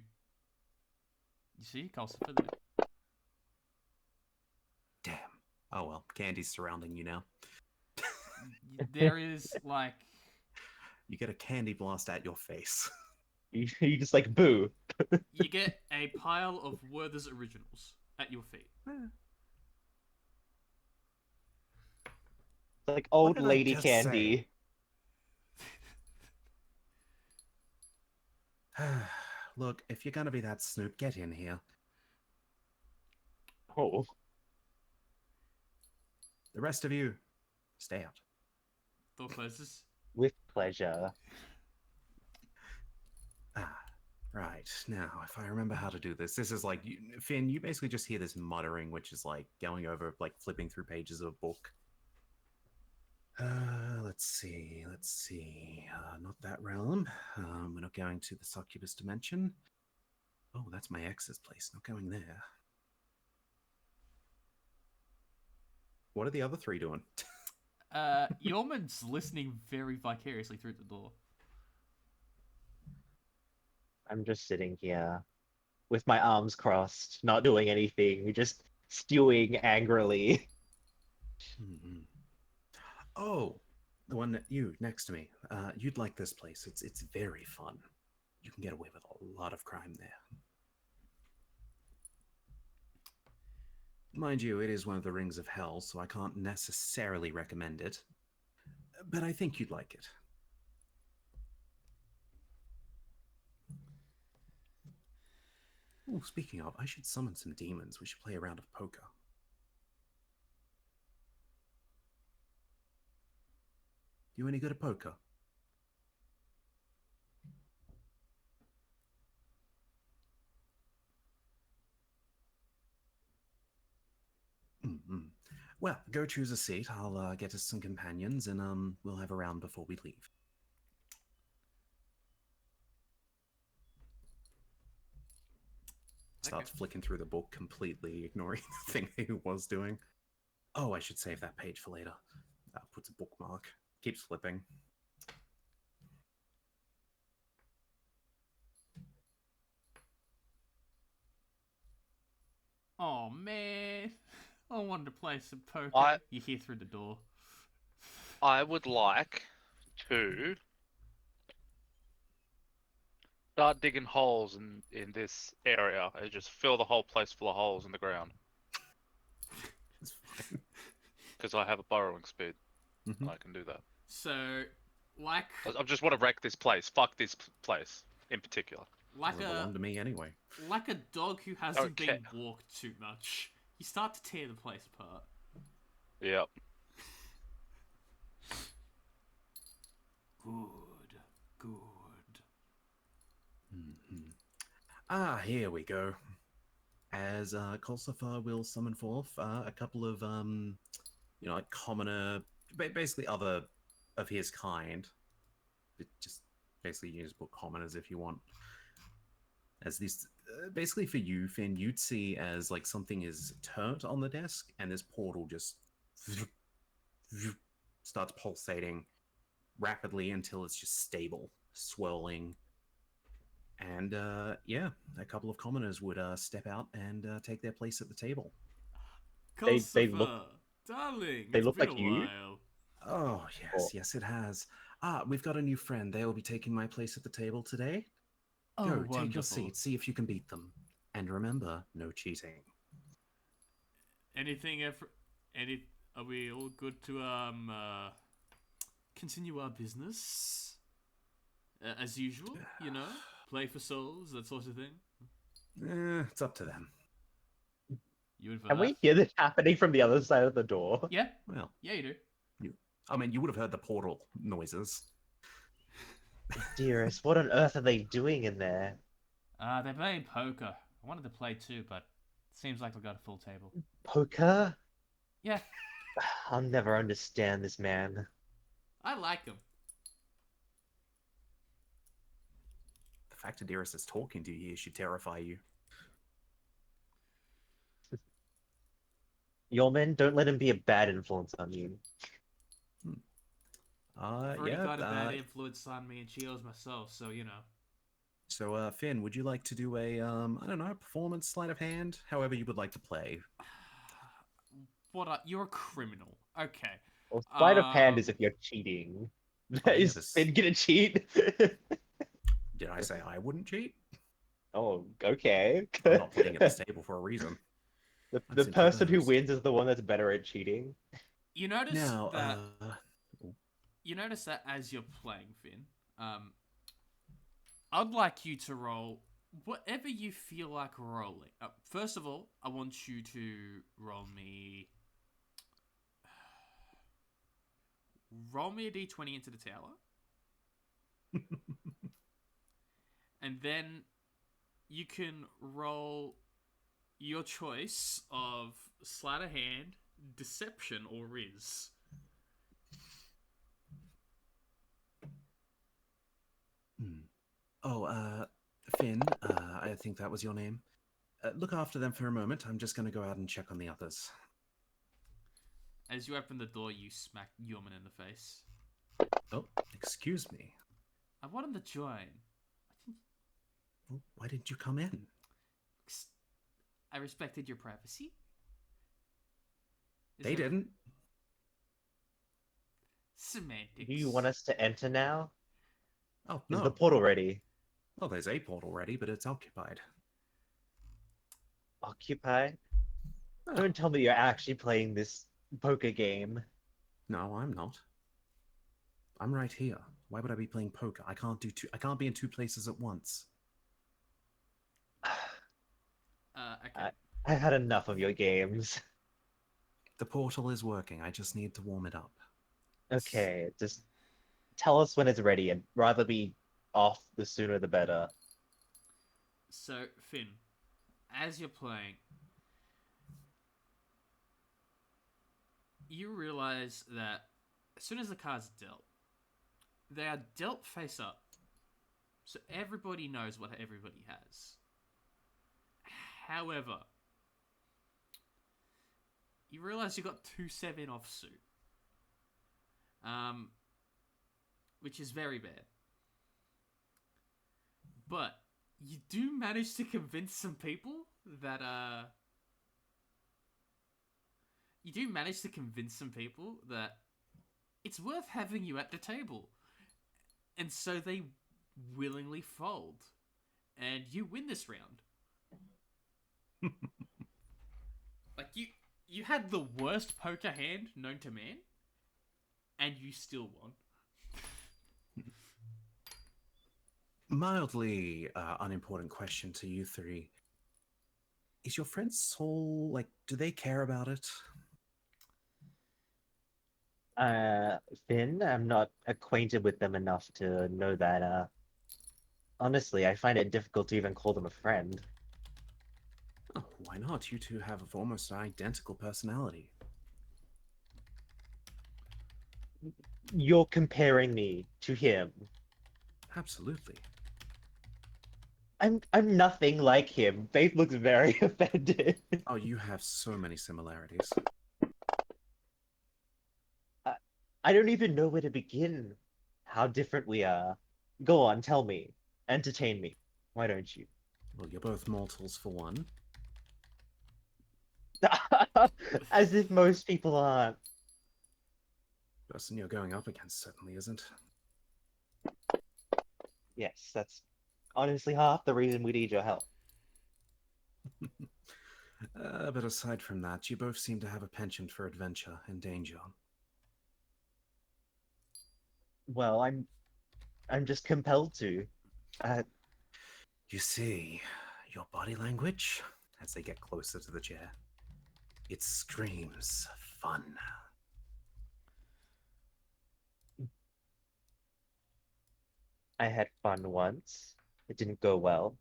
[SPEAKER 1] see Culcifer there.
[SPEAKER 4] Damn. Oh well, candy's surrounding you now.
[SPEAKER 1] There is like
[SPEAKER 4] You get a candy blast at your face.
[SPEAKER 2] You just like boo.
[SPEAKER 1] you get a pile of Werther's originals at your feet.
[SPEAKER 2] It's like old
[SPEAKER 4] did I
[SPEAKER 2] lady
[SPEAKER 4] just
[SPEAKER 2] candy.
[SPEAKER 4] Look, if you're gonna be that snoop, get in here.
[SPEAKER 2] Oh,
[SPEAKER 4] The rest of you, stay out.
[SPEAKER 1] Door closes.
[SPEAKER 2] with pleasure.
[SPEAKER 4] Ah, right. Now, if I remember how to do this, this is like, Finn, you basically just hear this muttering, which is like going over, like flipping through pages of a book. Let's see. Not that realm. We're not going to the succubus dimension. Oh, that's my ex's place. Not going there. What are the other three doing?
[SPEAKER 1] Yeoman's listening very vicariously through the door.
[SPEAKER 2] I'm just sitting here with my arms crossed, not doing anything, just stewing angrily.
[SPEAKER 4] Mm-mm. Oh, the one that you next to me. You'd like this place. It's very fun. You can get away with a lot of crime there. Mind you, it is one of the rings of hell, so I can't necessarily recommend it. But I think you'd like it. Oh, speaking of, I should summon some demons. We should play a round of poker. You any good at poker? Mm-mm. Well, go choose a seat. I'll get us some companions, and we'll have a round before we leave. Starts flicking through the book, completely ignoring the thing he was doing. Oh, I should save that page for later. Puts a bookmark. Keeps flipping.
[SPEAKER 1] Oh man, I wanted to play some poker.
[SPEAKER 5] I-
[SPEAKER 1] You hear through the door.
[SPEAKER 5] I would like to start digging holes in this area and just fill the whole place full of holes in the ground.
[SPEAKER 4] It's fine.
[SPEAKER 5] Because I have a burrowing speed.
[SPEAKER 4] Mhm.
[SPEAKER 5] I can do that.
[SPEAKER 1] So, like
[SPEAKER 5] I just want to wreck this place. Fuck this place in particular.
[SPEAKER 1] like
[SPEAKER 4] Doesn't belong to me anyway.
[SPEAKER 1] like a dog who hasn't
[SPEAKER 5] Okay.
[SPEAKER 1] been walked too much, you start to tear the place apart.
[SPEAKER 5] Yep.
[SPEAKER 1] Good.
[SPEAKER 4] Ah, here we go. As Culcifer will summon forth a couple of, like commoner, basically other of his kind. Just basically use book commoners if you want. As these, basically for you, Finn, you'd see as like something is turned on the desk, and this portal just starts pulsating rapidly until it's just stable, swirling. And yeah, a couple of commoners would step out and take their place at the table.
[SPEAKER 2] They
[SPEAKER 1] Culcifer,
[SPEAKER 2] look-
[SPEAKER 1] darling,
[SPEAKER 2] they
[SPEAKER 1] it's
[SPEAKER 2] look
[SPEAKER 1] been
[SPEAKER 2] like
[SPEAKER 1] a
[SPEAKER 2] you?
[SPEAKER 1] while.
[SPEAKER 4] Oh, yes,
[SPEAKER 2] Cool.
[SPEAKER 4] yes, it has. We've got a new friend. They will be taking my place at the table today.
[SPEAKER 1] Oh,
[SPEAKER 4] Go,
[SPEAKER 1] wonderful.
[SPEAKER 4] take your seat, see if you can beat them. And remember, no cheating.
[SPEAKER 1] Anything ever? Are we all good to continue our business as usual? You know, play for souls, that sort of thing.
[SPEAKER 4] It's up to them.
[SPEAKER 1] You would for
[SPEAKER 2] Can
[SPEAKER 1] that?
[SPEAKER 2] we hear this happening from the other side of the door?
[SPEAKER 1] Yeah,
[SPEAKER 4] Well,
[SPEAKER 1] yeah, you do.
[SPEAKER 4] I mean, you would have heard the portal noises.
[SPEAKER 2] Dearest, what on earth are they doing in there?
[SPEAKER 1] They're playing poker. I wanted to play too, but seems like we got a full table.
[SPEAKER 2] Poker?
[SPEAKER 1] Yeah,
[SPEAKER 2] I'll never understand this man.
[SPEAKER 1] I like them.
[SPEAKER 4] The fact that Dearest is talking to you here should terrify you.
[SPEAKER 2] Yeoman, don't let him be a bad influence on you.
[SPEAKER 1] I've already
[SPEAKER 4] Yeah.
[SPEAKER 1] got a bad influence on me, and she owes myself, so you know.
[SPEAKER 4] So, Finn, would you like to do a, I don't know, performance sleight of hand? However you would like to play.
[SPEAKER 1] You're a criminal. Okay.
[SPEAKER 2] Well, sleight of hand
[SPEAKER 1] Um,
[SPEAKER 2] is if you're cheating.
[SPEAKER 4] Oh, yeah,
[SPEAKER 2] Is
[SPEAKER 4] this-
[SPEAKER 2] Finn gonna cheat?
[SPEAKER 4] Did I say I wouldn't cheat?
[SPEAKER 2] Oh, okay.
[SPEAKER 4] I'm not playing at this table for a reason.
[SPEAKER 2] The
[SPEAKER 4] I'm simply
[SPEAKER 2] person who
[SPEAKER 4] those.
[SPEAKER 2] wins is the one that's better at cheating.
[SPEAKER 1] You notice
[SPEAKER 4] Now,
[SPEAKER 1] that you notice that as you're playing, Finn, I'd like you to roll whatever you feel like rolling. First of all, I want you to roll me a d20 into the tower. And then you can roll your choice of sleight of hand, deception, or riz.
[SPEAKER 4] Oh, Finn, I think that was your name. Look after them for a moment. I'm just going to go out and check on the others.
[SPEAKER 1] As you open the door, you smack Yeoman in the face.
[SPEAKER 4] Oh, excuse me.
[SPEAKER 1] I want him to join.
[SPEAKER 4] Well, why didn't you come in?
[SPEAKER 1] I respected your privacy.
[SPEAKER 4] They didn't.
[SPEAKER 1] Semantics.
[SPEAKER 2] Do you want us to enter now?
[SPEAKER 4] Oh,
[SPEAKER 2] Is
[SPEAKER 4] no.
[SPEAKER 2] the portal ready?
[SPEAKER 4] Well, there's a portal ready, but it's occupied.
[SPEAKER 2] Occupied?
[SPEAKER 4] Oh,
[SPEAKER 2] Don't tell me you're actually playing this poker game.
[SPEAKER 4] no, I'm not. I'm right here. Why would I be playing poker? I can't be in two places at once.
[SPEAKER 1] Okay.
[SPEAKER 2] I've had enough of your games.
[SPEAKER 4] The portal is working. I just need to warm it up.
[SPEAKER 2] Okay, just tell us when it's ready and rather be off the sooner the better.
[SPEAKER 1] So, Finn, as you're playing, you realize that as soon as the cards are dealt, they are dealt face up. So everybody knows what everybody has. However, you realize you got 2-7 offsuit. Which is very bad. But you do manage to convince some people that it's worth having you at the table. And so they willingly fold. And you win this round. Like you had the worst poker hand known to man, and you still won.
[SPEAKER 4] Mildly unimportant question to you three. Is your friend's soul, like, do they care about it?
[SPEAKER 2] Finn, I'm not acquainted with them enough to know that, honestly, I find it difficult to even call them a friend.
[SPEAKER 4] Oh, why not? You two have almost identical personality.
[SPEAKER 2] You're comparing me to him.
[SPEAKER 4] Absolutely.
[SPEAKER 2] I'm nothing like him. Faith looks very offended.
[SPEAKER 4] Oh, you have so many similarities.
[SPEAKER 2] I don't even know where to begin. How different we are. Go on, tell me. Entertain me. Why don't you?
[SPEAKER 4] Well, you're both mortals for one.
[SPEAKER 2] As if most people aren't.
[SPEAKER 4] The person you're going up against certainly isn't.
[SPEAKER 2] Yes, that's honestly half the reason we need your help.
[SPEAKER 4] But aside from that, you both seem to have a penchant for adventure and danger.
[SPEAKER 2] Well, I'm just compelled to.
[SPEAKER 4] You see, your body language, as they get closer to the chair, It screams fun.
[SPEAKER 2] I had fun once. It didn't go well.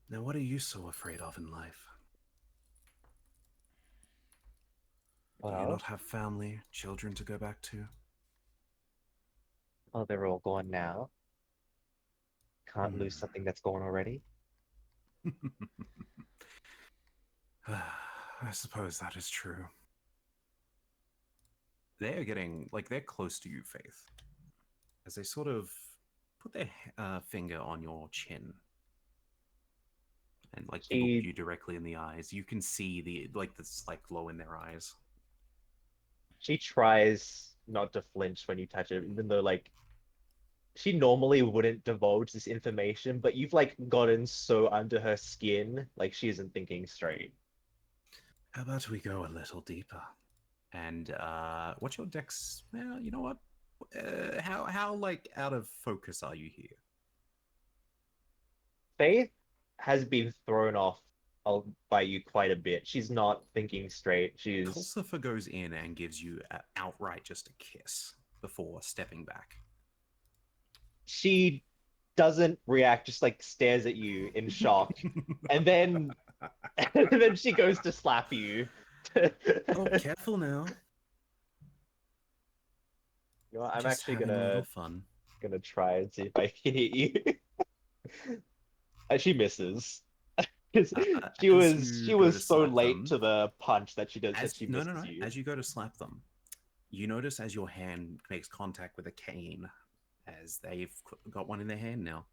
[SPEAKER 4] Now, what are you so afraid of in life? Do you
[SPEAKER 2] Well,
[SPEAKER 4] not have family, children to go back to?
[SPEAKER 2] oh, they're all gone now. Can't lose
[SPEAKER 4] Hmm.
[SPEAKER 2] something that's gone already.
[SPEAKER 4] I suppose that is true. They are getting, like, they're close to you, Faith. As they sort of put their finger on your chin and, like, look
[SPEAKER 2] She
[SPEAKER 4] you directly in the eyes. You can see the, like, the slight glow in their eyes.
[SPEAKER 2] she tries not to flinch when you touch it, even though like she normally wouldn't divulge this information, but you've like gotten so under her skin, like she isn't thinking straight.
[SPEAKER 4] How about we go a little deeper? And what's your dex? Well, you know what? How like out of focus are you here?
[SPEAKER 2] Faith has been thrown off by you quite a bit. She's not thinking straight.
[SPEAKER 4] Culcifer goes in and gives you outright just a kiss before stepping back.
[SPEAKER 2] She doesn't react, just like stares at you in shock, and then and then she goes to slap you.
[SPEAKER 4] Oh, careful now.
[SPEAKER 2] You know what, I'm
[SPEAKER 4] Just
[SPEAKER 2] actually
[SPEAKER 4] having a little fun.
[SPEAKER 2] gonna try and see if I can hit you. And she misses. 'Cause
[SPEAKER 4] As you
[SPEAKER 2] she
[SPEAKER 4] go to
[SPEAKER 2] was so
[SPEAKER 4] slap
[SPEAKER 2] late
[SPEAKER 4] them,
[SPEAKER 2] to the punch that she
[SPEAKER 4] no, no,
[SPEAKER 2] misses
[SPEAKER 4] no.
[SPEAKER 2] you.
[SPEAKER 4] As you go to slap them, you notice as your hand makes contact with a cane, as they've got one in their hand now.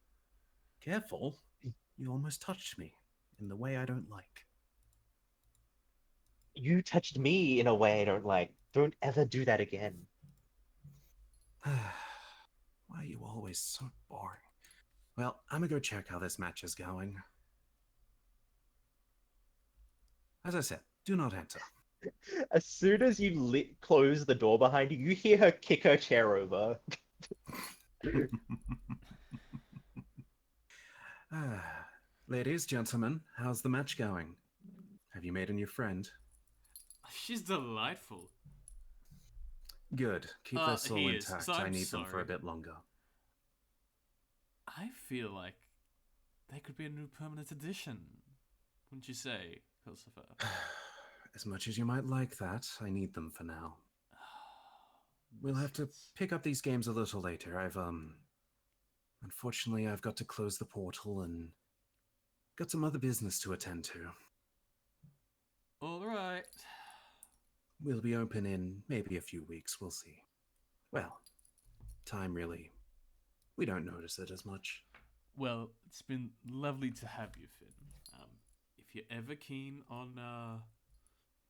[SPEAKER 4] Careful, you almost touched me in the way I don't like.
[SPEAKER 2] You touched me in a way I don't like. Don't ever do that again.
[SPEAKER 4] Why are you always so boring? Well, I'm gonna go check how this match is going. As I said, do not enter.
[SPEAKER 2] As soon as you close the door behind you, you hear her kick her chair over.
[SPEAKER 4] Ladies, gentlemen, how's the match going? Have you made a new friend?
[SPEAKER 1] She's delightful.
[SPEAKER 4] Good. Keep their soul
[SPEAKER 1] He is.
[SPEAKER 4] intact.
[SPEAKER 1] So
[SPEAKER 4] I
[SPEAKER 1] I'm
[SPEAKER 4] need them for a
[SPEAKER 1] sorry.
[SPEAKER 4] bit longer.
[SPEAKER 1] I feel like they could be a new permanent addition. Wouldn't you say, Culcifer?
[SPEAKER 4] As much as you might like that, I need them for now. We'll have to pick up these games a little later. Unfortunately, I've got to close the portal and got some other business to attend to.
[SPEAKER 1] All right.
[SPEAKER 4] We'll be open in maybe a few weeks, we'll see. Well, time really, we don't notice it as much.
[SPEAKER 1] Well, it's been lovely to have you, Finn. If you're ever keen on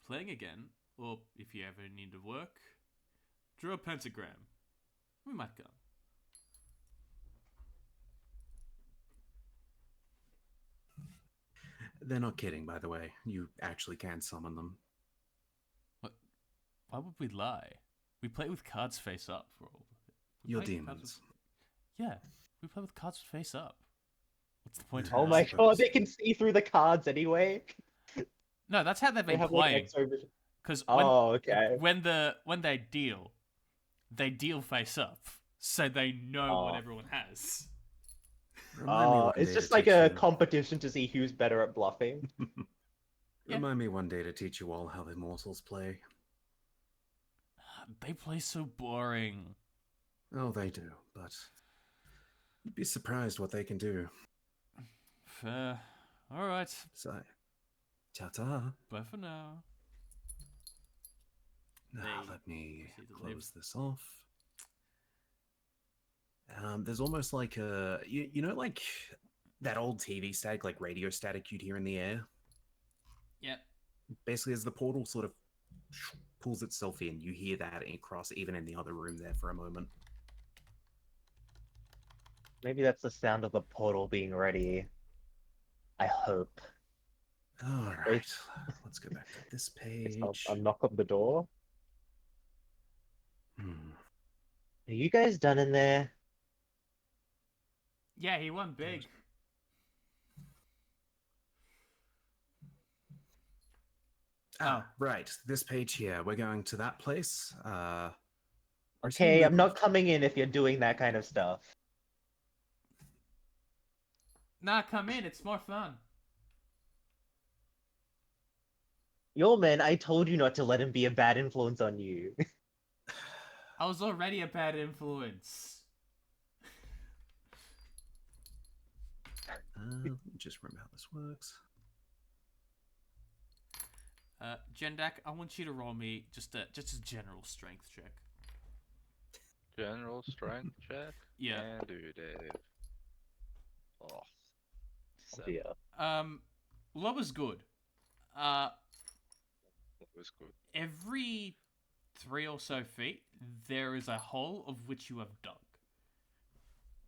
[SPEAKER 1] playing again, or if you ever need to work, draw a pentagram. We might come.
[SPEAKER 4] They're not kidding, by the way. You actually can summon them.
[SPEAKER 1] What? Why would we lie? We play with cards face up for all.
[SPEAKER 4] You're demons.
[SPEAKER 1] Yeah, we play with cards face up. What's the point?
[SPEAKER 2] Oh
[SPEAKER 1] of
[SPEAKER 2] my
[SPEAKER 1] lying?
[SPEAKER 2] god, they can see through the cards anyway.
[SPEAKER 1] No, that's how they've
[SPEAKER 2] They
[SPEAKER 1] been
[SPEAKER 2] have like
[SPEAKER 1] playing.
[SPEAKER 2] X-ray vision.
[SPEAKER 1] Because
[SPEAKER 2] Oh, okay.
[SPEAKER 1] when they deal face up, so they know what
[SPEAKER 2] Oh.
[SPEAKER 1] everyone has.
[SPEAKER 4] Remind me one
[SPEAKER 2] It's
[SPEAKER 4] day
[SPEAKER 2] just
[SPEAKER 4] to
[SPEAKER 2] like
[SPEAKER 4] teach
[SPEAKER 2] a
[SPEAKER 4] you.
[SPEAKER 2] competition to see who's better at bluffing.
[SPEAKER 1] Yeah.
[SPEAKER 4] Remind me one day to teach you all how the mortals play.
[SPEAKER 1] They play so boring.
[SPEAKER 4] Oh, they do, but you'd be surprised what they can do.
[SPEAKER 1] Fair. All right.
[SPEAKER 4] So, ta-ta.
[SPEAKER 1] Bye for now.
[SPEAKER 4] Now,
[SPEAKER 1] They
[SPEAKER 4] let me
[SPEAKER 1] proceed to
[SPEAKER 4] close
[SPEAKER 1] leave.
[SPEAKER 4] this off. There's almost like a, you know, like that old TV static, like radio static you'd hear in the air?
[SPEAKER 1] Yep.
[SPEAKER 4] Basically, as the portal sort of pulls itself in, you hear that across even in the other room there for a moment.
[SPEAKER 2] Maybe that's the sound of the portal being ready. I hope.
[SPEAKER 4] All right, let's go back to this
[SPEAKER 2] It's
[SPEAKER 4] page.
[SPEAKER 2] a knock on the door.
[SPEAKER 4] Hmm.
[SPEAKER 2] Are you guys done in there?
[SPEAKER 1] Yeah, he won big.
[SPEAKER 4] Right. This page here. We're going to that place.
[SPEAKER 2] Okay, I'm not coming in if you're doing that kind of stuff.
[SPEAKER 1] Nah, come in. It's more fun.
[SPEAKER 2] Yeoman, I told you not to let him be a bad influence on you.
[SPEAKER 1] I was already a bad influence.
[SPEAKER 4] Just remember how this works.
[SPEAKER 1] Jendak, I want you to roll me just a general strength check.
[SPEAKER 5] General strength check.
[SPEAKER 1] Yeah.
[SPEAKER 5] And do Dave. Oh, seven.
[SPEAKER 2] Yeah.
[SPEAKER 1] Low is good.
[SPEAKER 5] That was good.
[SPEAKER 1] Every 3 or so feet, there is a hole of which you have dug.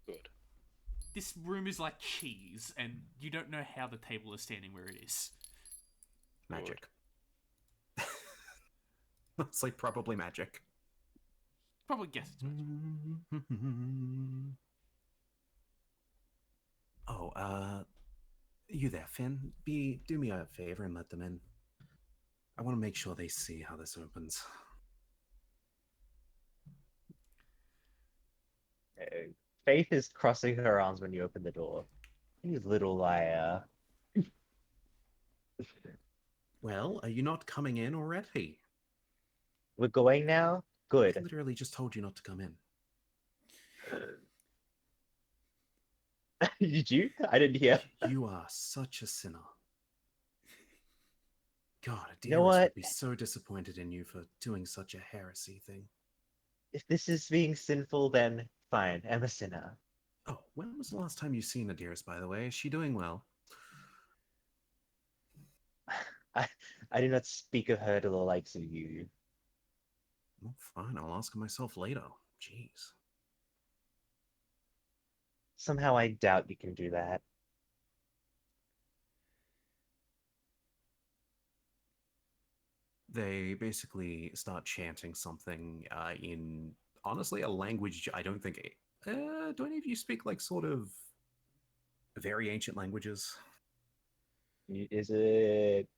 [SPEAKER 5] Good.
[SPEAKER 1] This room is like cheese, and you don't know how the table is standing where it is.
[SPEAKER 4] Magic. It's like probably magic.
[SPEAKER 1] Probably guess it's magic.
[SPEAKER 4] Oh, you there, Finn? Do me a favor and let them in. I want to make sure they see how this opens.
[SPEAKER 2] Faith is crossing her arms when you open the door. You little liar.
[SPEAKER 4] Well, are you not coming in already?
[SPEAKER 2] We're going now?
[SPEAKER 4] I
[SPEAKER 2] Good.
[SPEAKER 4] literally just told you not to come in.
[SPEAKER 2] Did you? I didn't hear.
[SPEAKER 4] You are such a sinner. God,
[SPEAKER 2] You know
[SPEAKER 4] Adyrus
[SPEAKER 2] what?
[SPEAKER 4] would be so disappointed in you for doing such a heresy thing.
[SPEAKER 2] If this is being sinful, then fine. I'm a sinner.
[SPEAKER 4] Oh, when was the last time you seen Adyrus, by the way? Is she doing well?
[SPEAKER 2] I do not speak of her to the likes of you.
[SPEAKER 4] Well, fine, I'll ask her myself later. Jeez.
[SPEAKER 2] Somehow I doubt you can do that.
[SPEAKER 4] They basically start chanting something in, honestly, a language I don't think... do any of you speak, like, sort of very ancient languages?
[SPEAKER 2] Is it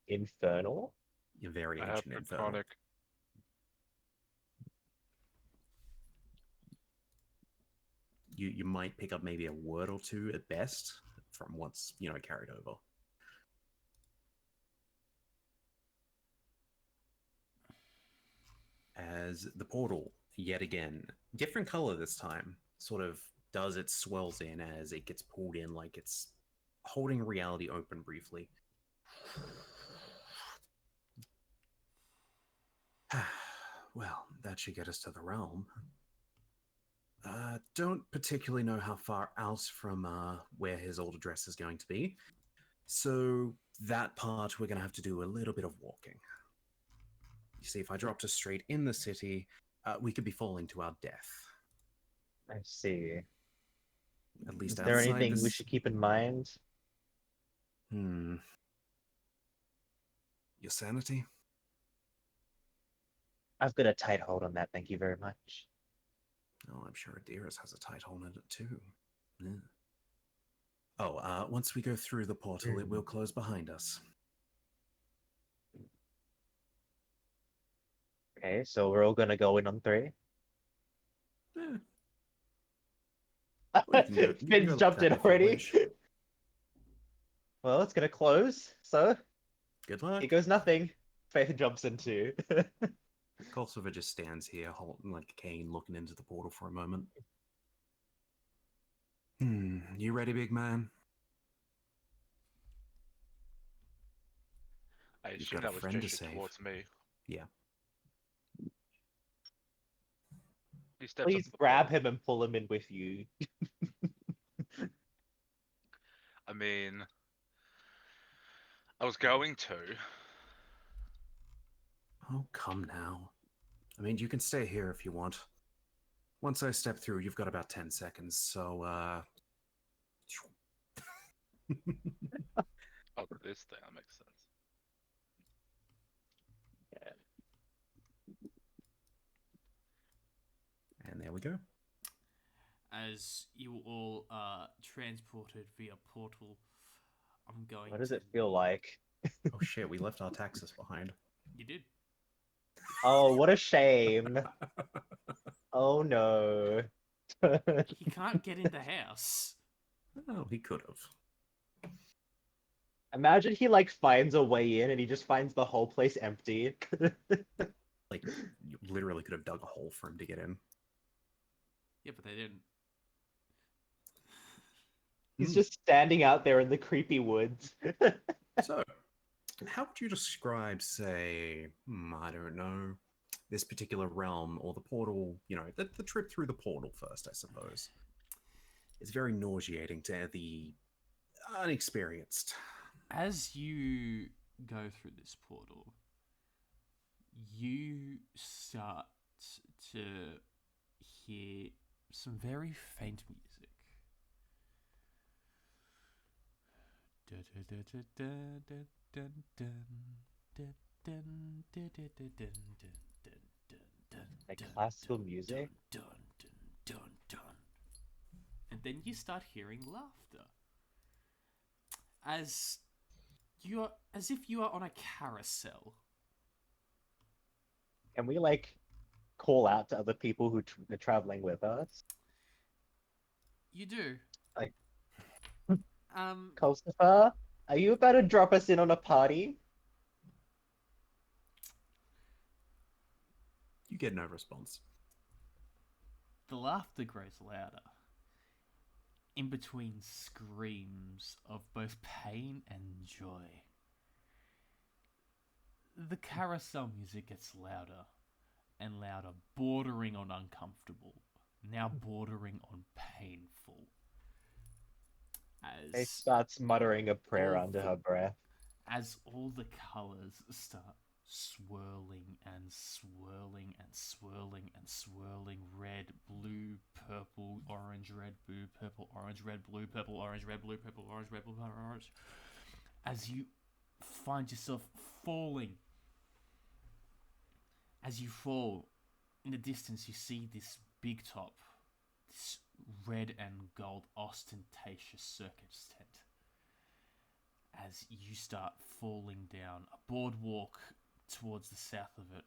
[SPEAKER 2] infernal?
[SPEAKER 4] Very
[SPEAKER 5] I have
[SPEAKER 4] ancient infernal.
[SPEAKER 5] Draconic.
[SPEAKER 4] You might pick up maybe a word or two at best from what's, carried over. As the portal, yet again, different color this time, sort of does it swells in as it gets pulled in like it's holding reality open briefly. Well, that should get us to the realm. Don't particularly know how far out from where his old address is going to be. So that part, we're going to have to do a little bit of walking. You see, if I dropped us straight in the city, we could be falling to our death.
[SPEAKER 2] I see.
[SPEAKER 4] At least
[SPEAKER 2] Is there
[SPEAKER 4] outside
[SPEAKER 2] anything
[SPEAKER 4] this...
[SPEAKER 2] we should keep in mind?
[SPEAKER 4] Your sanity?
[SPEAKER 2] I've got a tight hold on that, thank you very much.
[SPEAKER 4] Oh, I'm sure Adyrus has a tight hold on it too. Yeah. Oh, once we go through the portal, it will close behind us.
[SPEAKER 2] Okay, so we're all gonna go in on 3?
[SPEAKER 4] Eh. Well, you can
[SPEAKER 2] Finn's
[SPEAKER 4] go
[SPEAKER 2] jumped in
[SPEAKER 4] if you
[SPEAKER 2] already.
[SPEAKER 4] wish.
[SPEAKER 2] Well, it's gonna close, so
[SPEAKER 4] Good luck.
[SPEAKER 2] here goes nothing. Faith jumps in too.
[SPEAKER 4] Culcifer just stands here, holding like a cane, looking into the portal for a moment. You ready, big man?
[SPEAKER 5] I
[SPEAKER 4] You've
[SPEAKER 5] assume
[SPEAKER 4] got a
[SPEAKER 5] that was
[SPEAKER 4] friend to
[SPEAKER 5] gestured
[SPEAKER 4] save.
[SPEAKER 5] towards me.
[SPEAKER 4] Yeah.
[SPEAKER 5] He steps up
[SPEAKER 2] Please
[SPEAKER 5] to the
[SPEAKER 2] grab
[SPEAKER 5] portal.
[SPEAKER 2] him and pull him in with you.
[SPEAKER 5] I mean, I was going to.
[SPEAKER 4] Oh, come now. I mean, you can stay here if you want. Once I step through, you've got about 10 seconds, so,
[SPEAKER 5] Oh, this thing, that makes sense.
[SPEAKER 4] And there we go.
[SPEAKER 1] As you all are transported via portal, I'm going
[SPEAKER 2] What does
[SPEAKER 1] to...
[SPEAKER 2] it feel like?
[SPEAKER 4] Oh shit, we left our taxes behind.
[SPEAKER 1] You did.
[SPEAKER 2] Oh, what a shame. Oh no.
[SPEAKER 1] He can't get in the house.
[SPEAKER 4] Oh, he could have.
[SPEAKER 2] Imagine he like finds a way in and he just finds the whole place empty.
[SPEAKER 4] Like, you literally could have dug a hole for him to get in.
[SPEAKER 1] Yeah, but they didn't.
[SPEAKER 2] He's just standing out there in the creepy woods.
[SPEAKER 4] So, how would you describe, say, I don't know, this particular realm or the portal, the trip through the portal first, I suppose? It's very nauseating to the unexperienced.
[SPEAKER 1] As you go through this portal, you start to hear some very faint music.
[SPEAKER 2] Like classical music?
[SPEAKER 1] And then you start hearing laughter. As if you are on a carousel.
[SPEAKER 2] Can we like call out to other people who are traveling with us?
[SPEAKER 1] You do.
[SPEAKER 2] Like,
[SPEAKER 1] Um,
[SPEAKER 2] Culcifer, are you about to drop us in on a party?
[SPEAKER 4] You get no response.
[SPEAKER 1] the laughter grows louder. In between screams of both pain and joy. The carousel music gets louder and louder, bordering on uncomfortable, now bordering on painful.
[SPEAKER 2] He
[SPEAKER 1] As
[SPEAKER 2] starts muttering a prayer
[SPEAKER 1] all
[SPEAKER 2] under
[SPEAKER 1] the-
[SPEAKER 2] her breath.
[SPEAKER 1] as all the colours start swirling and swirling and swirling and swirling, red, blue, purple, orange, red, blue, purple, orange, red, blue, purple, orange, red, blue, purple, orange, red, blue, purple, orange. As you find yourself falling, as you fall, in the distance you see this big top, this red and gold ostentatious circus tent. As you start falling down a boardwalk towards the south of it,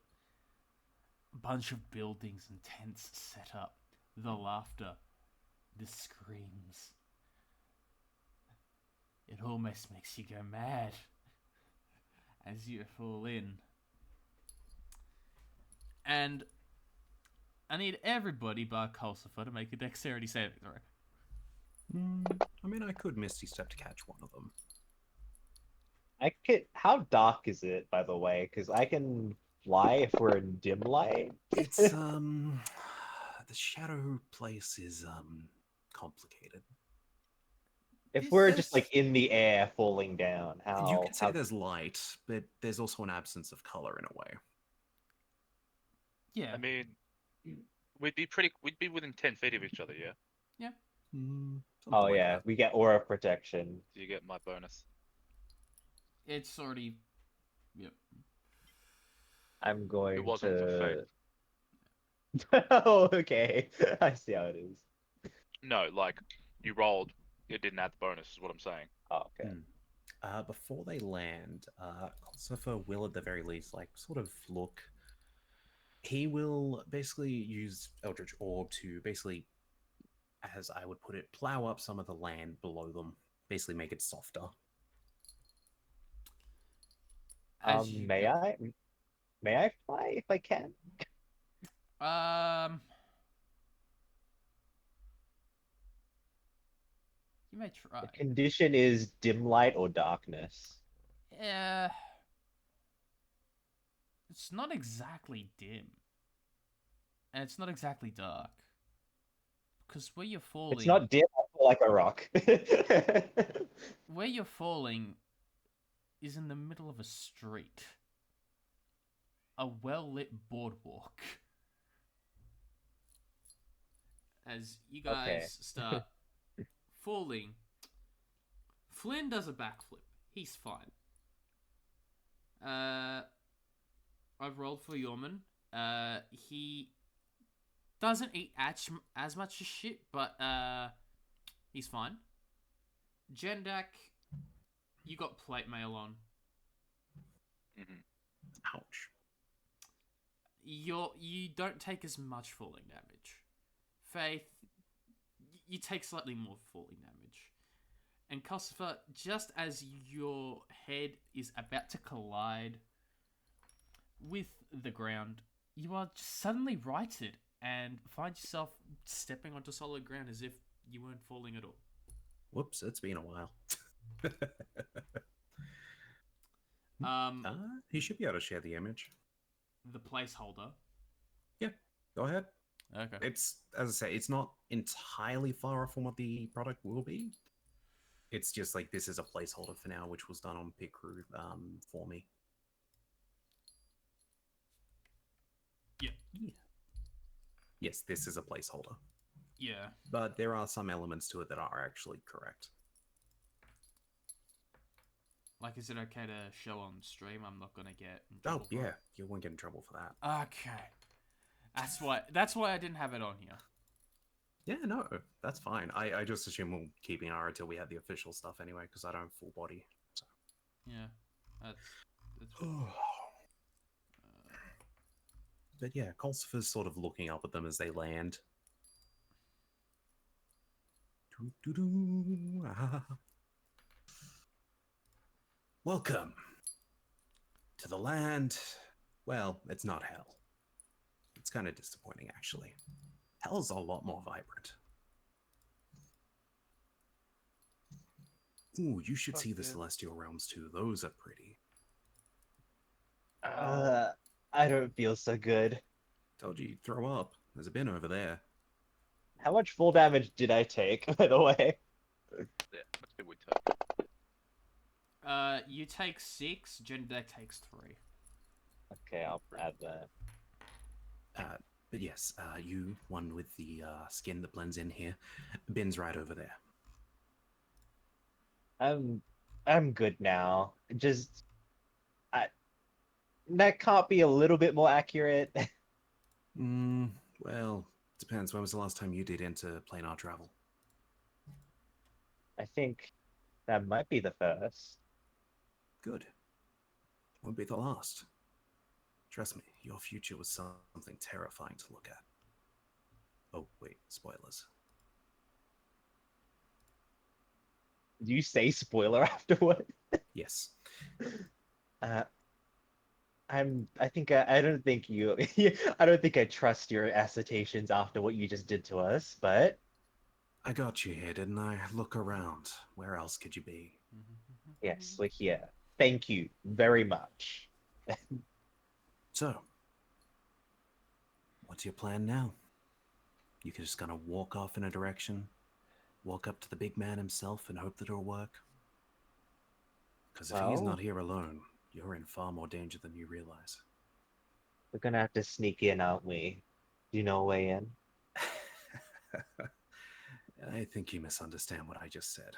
[SPEAKER 1] a bunch of buildings and tents set up, the laughter, the screams. It almost makes you go mad as you fall in. And I need everybody bar Culcifer to make a dexterity saving throw.
[SPEAKER 4] I mean, I could Misty Step to catch one of them.
[SPEAKER 2] I could. How dark is it, by the way? Because I can fly if we're in dim light.
[SPEAKER 4] It's, the shadow place is, complicated.
[SPEAKER 2] If we're just
[SPEAKER 1] This-
[SPEAKER 2] like in the air falling down, how?
[SPEAKER 4] You could say
[SPEAKER 2] how...
[SPEAKER 4] there's light, but there's also an absence of color in a way.
[SPEAKER 1] Yeah.
[SPEAKER 5] I mean, we'd be within 10 feet of each other, yeah?
[SPEAKER 4] Something
[SPEAKER 2] Oh
[SPEAKER 4] like
[SPEAKER 2] yeah,
[SPEAKER 4] that.
[SPEAKER 2] we get aura protection.
[SPEAKER 5] Do you get my bonus?
[SPEAKER 1] It's already. Yep.
[SPEAKER 2] I'm going
[SPEAKER 5] It wasn't for
[SPEAKER 2] to. Oh, okay. I see how it is.
[SPEAKER 5] No, like, you rolled, it didn't add the bonus, is what I'm saying.
[SPEAKER 2] Oh, okay.
[SPEAKER 4] Before they land, Culcifer will at the very least, like, sort of look. He will basically use Eldritch Orb to basically, as I would put it, plow up some of the land below them, basically make it softer.
[SPEAKER 1] As you
[SPEAKER 2] May
[SPEAKER 1] go-
[SPEAKER 2] I? May I fly if I can?
[SPEAKER 1] You may try.
[SPEAKER 2] The condition is dim light or darkness.
[SPEAKER 1] Yeah. It's not exactly dim. And it's not exactly dark. Because where you're falling.
[SPEAKER 2] It's not dim. I feel like a rock.
[SPEAKER 1] Where you're falling is in the middle of a street. A well lit boardwalk. As you guys
[SPEAKER 2] Okay.
[SPEAKER 1] start falling, Flynn does a backflip. He's fine. I've rolled for Yorman. He doesn't eat as much as shit, but he's fine. Jendak, you got plate mail on.
[SPEAKER 5] Mhm.
[SPEAKER 4] Ouch.
[SPEAKER 1] You don't take as much falling damage. Faith, you take slightly more falling damage. And Culcifer, just as your head is about to collide with the ground, you are just suddenly righted and find yourself stepping onto solid ground as if you weren't falling at all.
[SPEAKER 4] Whoops, it's been a while.
[SPEAKER 1] Um,
[SPEAKER 4] He should be able to share the image.
[SPEAKER 1] the placeholder.
[SPEAKER 4] Yeah, go ahead.
[SPEAKER 1] Okay.
[SPEAKER 4] It's, as I say, it's not entirely far off from what the product will be. It's just like this is a placeholder for now, which was done on Pit Crew for me.
[SPEAKER 1] Yeah.
[SPEAKER 4] Yes, this is a placeholder.
[SPEAKER 1] Yeah.
[SPEAKER 4] But there are some elements to it that are actually correct.
[SPEAKER 1] Like, is it okay to show on stream? I'm not gonna get in
[SPEAKER 4] Oh,
[SPEAKER 1] trouble for
[SPEAKER 4] yeah,
[SPEAKER 1] it.
[SPEAKER 4] you won't get in trouble for that.
[SPEAKER 1] Okay. That's why I didn't have it on here.
[SPEAKER 4] Yeah, no, that's fine. I just assume we'll keep an eye until we have the official stuff anyway, because I don't have full body. So.
[SPEAKER 1] Yeah. That's
[SPEAKER 4] But yeah, Culcifer's sort of looking up at them as they land. Doo-doo-doo, ah. Welcome to the land. Well, it's not hell. It's kind of disappointing, actually. Hell's a lot more vibrant. Ooh, you should see the celestial realms too. Those are pretty.
[SPEAKER 2] I don't feel so good.
[SPEAKER 4] Told you you'd throw up. There's a bin over there.
[SPEAKER 2] How much full damage did I take, by the way?
[SPEAKER 5] Yeah, let's see what we take.
[SPEAKER 1] you take 6, Gendeck takes 3.
[SPEAKER 2] Okay, I'll add that.
[SPEAKER 4] But yes, you, one with the skin that blends in here. Bin's right over there.
[SPEAKER 2] I'm good now. Just that can't be a little bit more accurate.
[SPEAKER 4] Well, depends. When was the last time you did interplanar travel?
[SPEAKER 2] I think that might be the first.
[SPEAKER 4] Good. Won't be the last. Trust me, your future was something terrifying to look at. Oh, wait, spoilers.
[SPEAKER 2] Do you say spoiler afterward?
[SPEAKER 4] Yes.
[SPEAKER 2] I don't think you I don't think I trust your assertions after what you just did to us, but
[SPEAKER 4] I got you here, didn't I? Look around. Where else could you be?
[SPEAKER 2] yes, we're here. Thank you very much.
[SPEAKER 4] So, what's your plan now? You just gonna walk off in a direction, walk up to the big man himself and hope that it'll work? Because if he's
[SPEAKER 2] Well,
[SPEAKER 4] not here alone, you're in far more danger than you realize.
[SPEAKER 2] we're gonna have to sneak in, aren't we? Do you know a way in?
[SPEAKER 4] I think you misunderstand what I just said.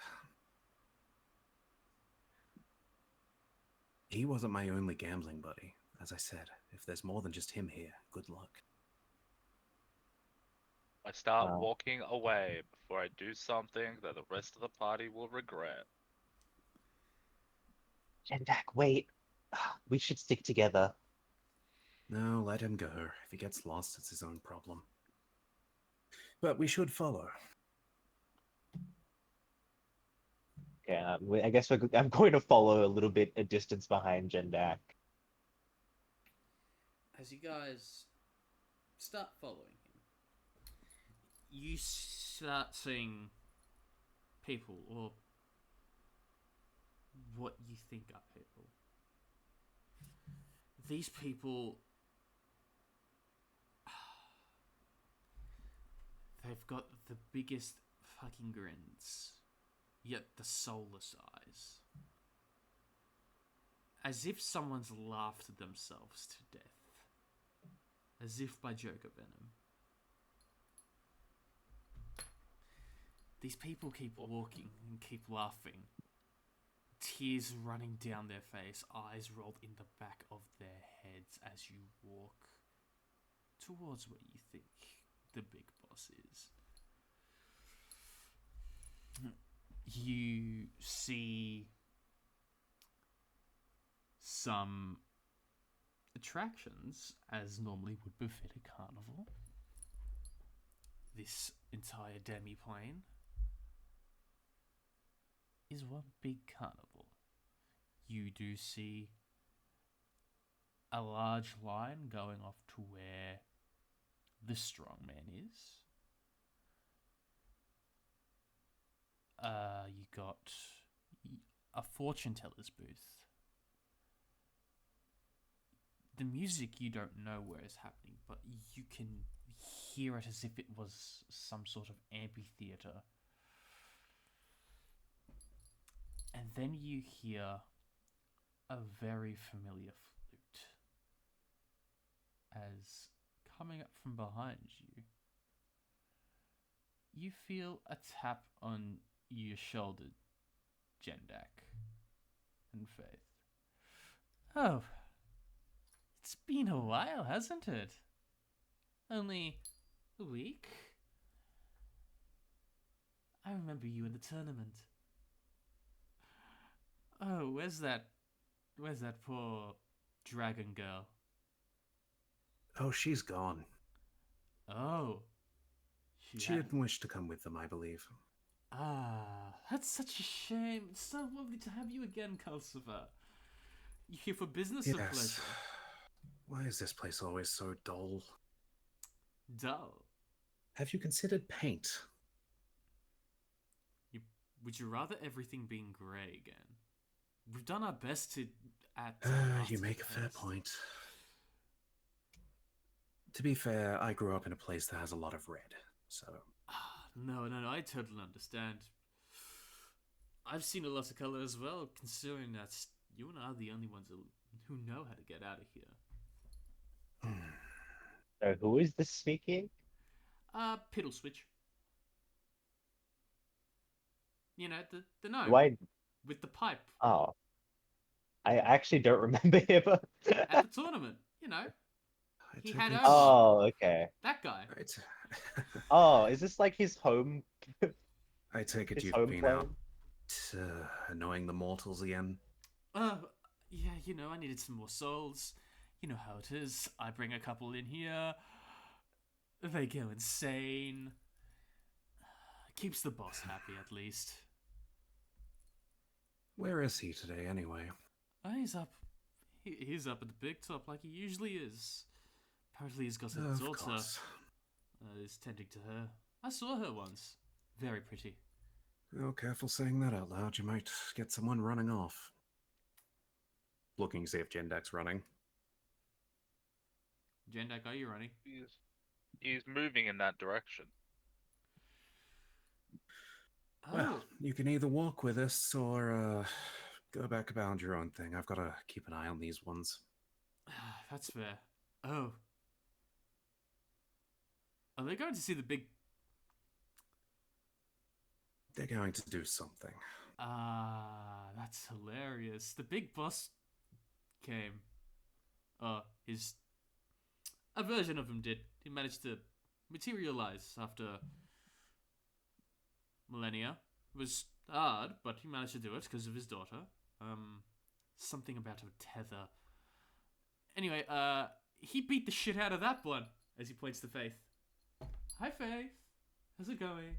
[SPEAKER 4] He wasn't my only gambling buddy. As I said, if there's more than just him here, good luck.
[SPEAKER 5] I start
[SPEAKER 2] Wow.
[SPEAKER 5] walking away before I do something that the rest of the party will regret.
[SPEAKER 2] Jendak, wait. We should stick together.
[SPEAKER 4] No, let him go. If he gets lost, it's his own problem. But we should follow.
[SPEAKER 2] Okay, I guess I'm going to follow a little bit a distance behind Jendak.
[SPEAKER 1] As you guys start following him, you start seeing people, or what you think are people. These people, they've got the biggest fucking grins, yet the soulless eyes. As if someone's laughed themselves to death. As if by Joker Venom. These people keep walking and keep laughing. Tears running down their face, eyes rolled in the back of their heads as you walk towards where you think the big boss is. You see some attractions, as normally would befit a carnival. This entire demi-plane is one big carnival. You do see a large line going off to where the strongman is. You got a fortune teller's booth. The music you don't know where it's happening, but you can hear it as if it was some sort of amphitheater. And then you hear a very familiar flute as coming up from behind you, you feel a tap on your shoulder, Jendak and Faith. Oh, it's been a while, hasn't it? Only a week? I remember you in the tournament. Oh, where's that poor dragon girl?
[SPEAKER 4] Oh, she's gone.
[SPEAKER 1] Oh.
[SPEAKER 4] She didn't wish to come with them, I believe.
[SPEAKER 1] Ah, that's such a shame. It's so lovely to have you again, Culcifer. You here for business or pleasure?
[SPEAKER 4] Why is this place always so dull?
[SPEAKER 1] Dull?
[SPEAKER 4] Have you considered paint?
[SPEAKER 1] Would you rather everything being grey again? We've done our best to add.
[SPEAKER 4] You make a fair point. To be fair, I grew up in a place that has a lot of red, so...
[SPEAKER 1] No, I totally understand. I've seen a lot of colour as well, considering that you and I are the only ones who know how to get out of here.
[SPEAKER 2] So who is this speaking?
[SPEAKER 1] Piddle Switch. You know, the gnome.
[SPEAKER 2] Why?
[SPEAKER 1] With the pipe.
[SPEAKER 2] Oh. I actually don't remember him.
[SPEAKER 1] At the tournament, you know. He had over.
[SPEAKER 2] Oh, okay.
[SPEAKER 1] That guy.
[SPEAKER 4] Right.
[SPEAKER 2] Oh, is this like his home?
[SPEAKER 4] I take it
[SPEAKER 2] His
[SPEAKER 4] you've
[SPEAKER 2] home
[SPEAKER 4] been
[SPEAKER 2] plane?
[SPEAKER 4] out annoying the mortals again.
[SPEAKER 1] Yeah, you know, I needed some more souls. You know how it is. I bring a couple in here. They go insane. Keeps the boss happy, at least.
[SPEAKER 4] Where is he today, anyway?
[SPEAKER 1] Oh, he's up. He's up at the big top like he usually is. Apparently he's got a
[SPEAKER 4] Of
[SPEAKER 1] daughter.
[SPEAKER 4] course.
[SPEAKER 1] He's tending to her. I saw her once. Very pretty.
[SPEAKER 4] Oh, careful saying that out loud. You might get someone running off. Looking to see if Jendak's running.
[SPEAKER 1] Jendak, are you running?
[SPEAKER 5] He's moving in that direction.
[SPEAKER 4] Well, you can either walk with us or go back about your own thing. I've got to keep an eye on these ones.
[SPEAKER 1] That's fair. Oh. Are they going to see the big...
[SPEAKER 4] They're going to do something.
[SPEAKER 1] That's hilarious. The big boss came. A version of him did. He managed to materialize after millennia. It was hard, but he managed to do it because of his daughter. Something about a tether. Anyway, he beat the shit out of that one, as he points to Faith. Hi, Faith. How's it going?